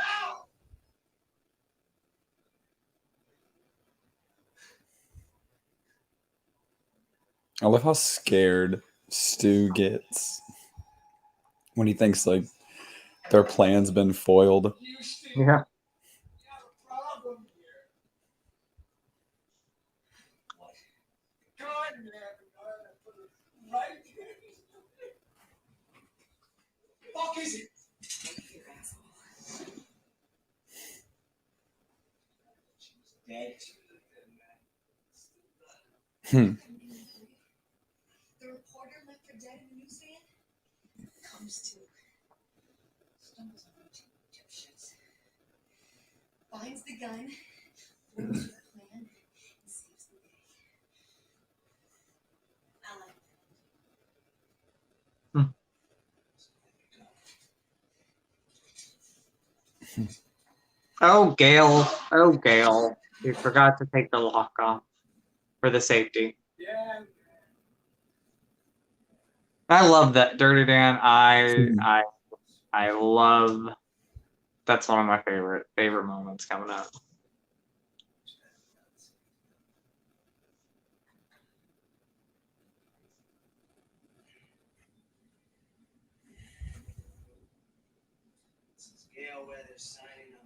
S1: I love how scared Stu gets when he thinks like Their plan's been foiled.
S2: Yeah.
S3: Fuck is it?
S1: Hmm.
S4: The reporter left for dead in the newsstand? Comes to. Stumbles on the two Egyptians. Finds the gun. Throws the plan. And saves the day. I like
S2: Oh, Gale. Oh, Gale. You forgot to take the lock off for the safety.
S3: Yeah.
S2: I love that, Dirty Dan. I love. That's one of my favorite moments coming up.
S3: This is Gale Weather signing off.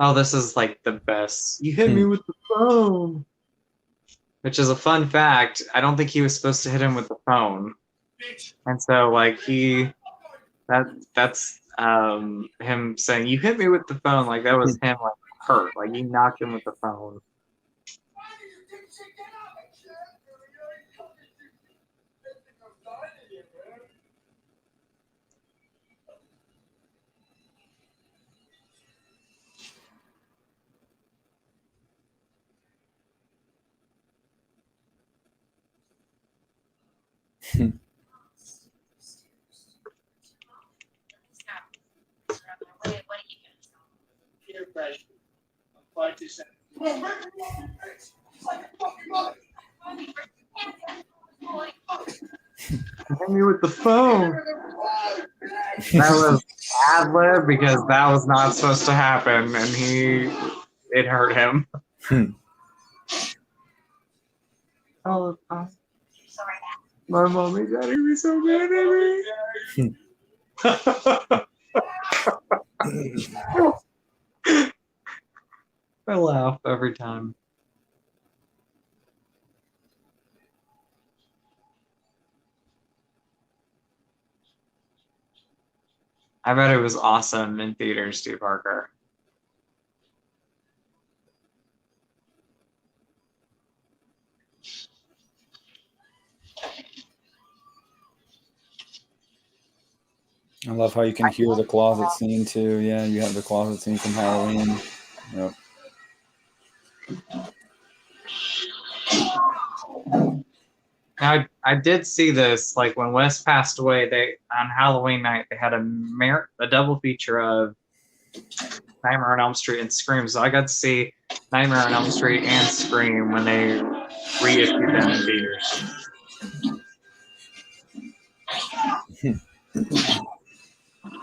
S2: Oh, this is like the best. You hit me with the phone. Which is a fun fact. I don't think he was supposed to hit him with the phone. And so like that's him saying, "You hit me with the phone," like that was him like hurt. Like he knocked him with the phone.
S4: What are you gonna
S3: Peer pressure. Apply to send. Like a fucking mother.
S2: Hit me with the phone. That was ad-lib because that was not supposed to happen, and it hurt him. Oh,
S4: Sorry.
S2: my mommy and daddy were so mad at me. I laugh every time. I bet it was awesome in theaters, Steve Parker.
S1: I love how you can hear the closet scene too. Yeah, you have the closet scene from Halloween. Yep.
S2: I did see this, like when Wes passed away, they on Halloween night they had a double feature of Nightmare on Elm Street and Scream. So I got to see Nightmare on Elm Street and Scream when they reissued them in theaters.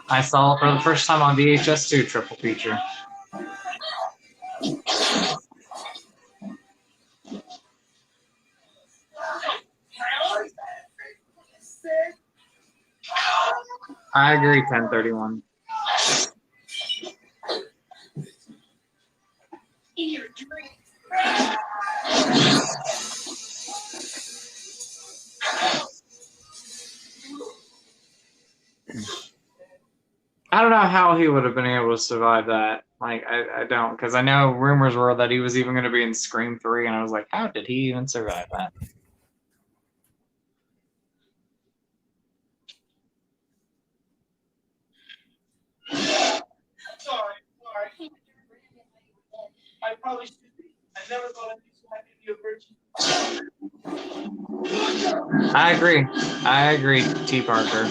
S2: I saw it for the first time on VHS 2 triple feature. I agree, 1031.
S4: In your dreams.
S2: I don't know how he would have been able to survive that. Like, I don't, because I know rumors were that he was even going to be in Scream 3, and I was like, how did he even survive that?
S3: Sorry. I probably should be. I never thought I'd be so happy to be a virgin.
S2: I agree, T. Parker.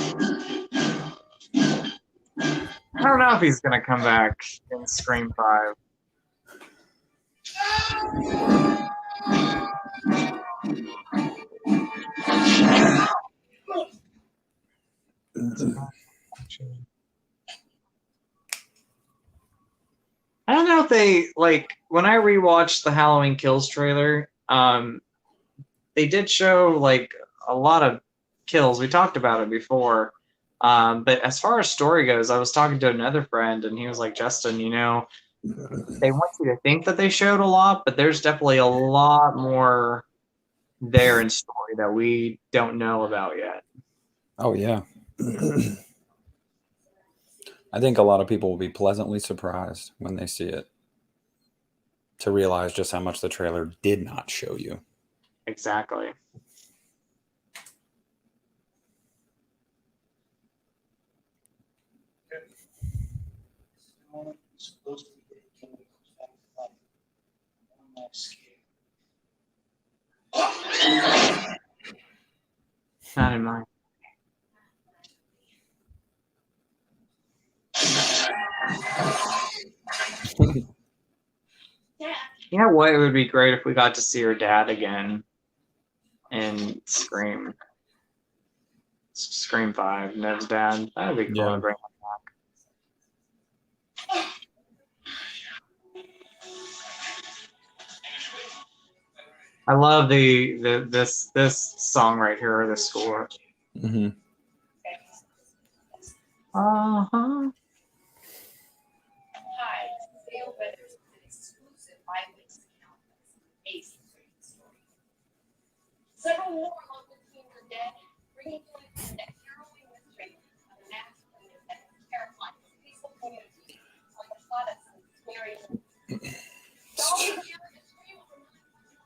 S2: I don't know if he's going to come back in Scream 5. I don't know if they like when I rewatched the Halloween Kills trailer. They did show like a lot of kills. We talked about it before. But as far as story goes, I was talking to another friend, and he was like, "Justin, they want you to think that they showed a lot, but there's definitely a lot more there in story that we don't know about yet."
S1: Oh yeah. I think a lot of people will be pleasantly surprised when they see it to realize just how much the trailer did not show you.
S2: Exactly.
S3: Supposed to be getting back to life. I'm not scared.
S2: Not in mine. You know what? It would be great if we got to see her dad again in Scream 5, Nev's dad. That would be cool
S1: Yeah.
S2: to bring him back. I love this song right here, the score.
S1: Mm-hmm.
S2: Uh-huh.
S4: Hi, Dale Weathers with an exclusive eyewitness account of this amazing crazy story. Several more local teams are dead, bringing to an end a harrowing mystery of a mass shooting that has terrified the peaceful community on the plot of some scary.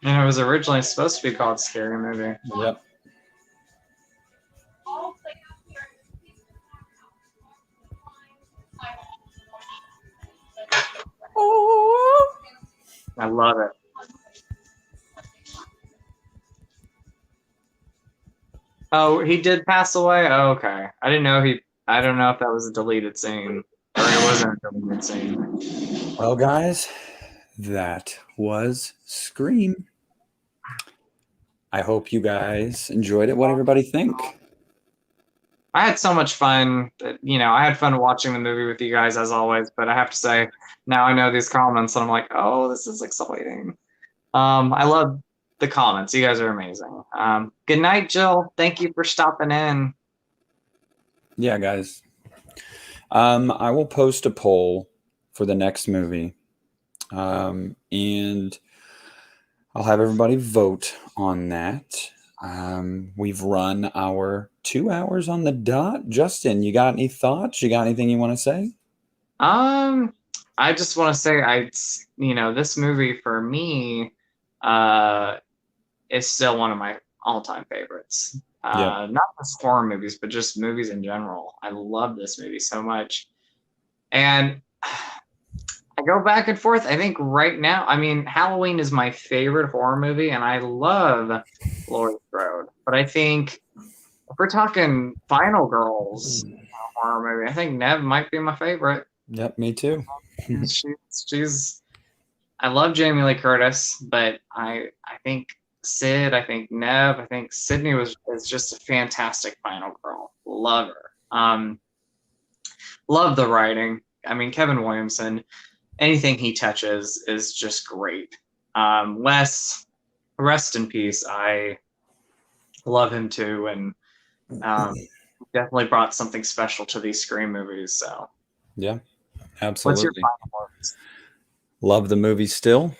S2: And it was originally supposed to be called Scary Movie.
S1: Yep.
S4: All play out here in this peaceful
S2: I love it. Oh, he did pass away? Oh, okay. I don't know if that was a deleted scene. Or it wasn't a deleted scene.
S1: Well, guys, that was Scream. I hope you guys enjoyed it. What everybody think?
S2: I had so much fun. I had fun watching the movie with you guys as always, but I have to say, now I know these comments and I'm like, oh, this is exciting. I love the comments. You guys are amazing. Good night, Jill. Thank you for stopping in.
S1: Yeah, guys. I will post a poll for the next movie. And I'll have everybody vote on that. We've run our 2 hours on the dot. Justin, you got any thoughts? You got anything you want to say?
S2: I just want to say, this movie for me, is still one of my all-time favorites.
S1: Yeah.
S2: Not just horror movies, but just movies in general. I love this movie so much. And I go back and forth. I think right now, Halloween is my favorite horror movie, and I love Laurie Strode. But I think if we're talking Final Girls horror movie, I think Nev might be my favorite.
S1: Yep, me too.
S2: she's. I love Jamie Lee Curtis, but I think Sid, I think Nev, I think Sydney is just a fantastic final girl. Love her. Love the writing. Kevin Williamson, anything he touches is just great. Wes, rest in peace. I love him too, and definitely brought something special to these Scream movies. So
S1: yeah, absolutely.
S2: What's your final words?
S1: Love the movie still.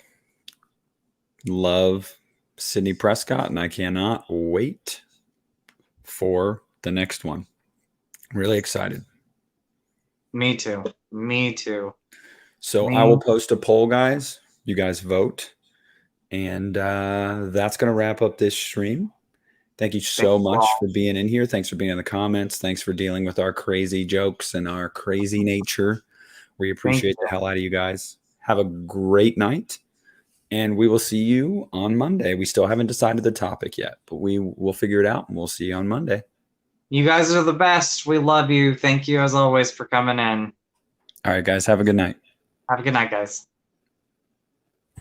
S1: Love Sidney Prescott, and I cannot wait for the next one. Really excited.
S2: Me too.
S1: So I will post a poll, guys. You guys vote. And that's going to wrap up this stream. Thank you so much for being in here. Thanks for being in the comments. Thanks for dealing with our crazy jokes and our crazy nature. We appreciate the hell out of you guys. Have a great night. And we will see you on Monday. We still haven't decided the topic yet, but we will figure it out, and we'll see you on Monday.
S2: You guys are the best. We love you. Thank you, as always, for coming in.
S1: All right, guys. Have a good night.
S2: Have a good night, guys.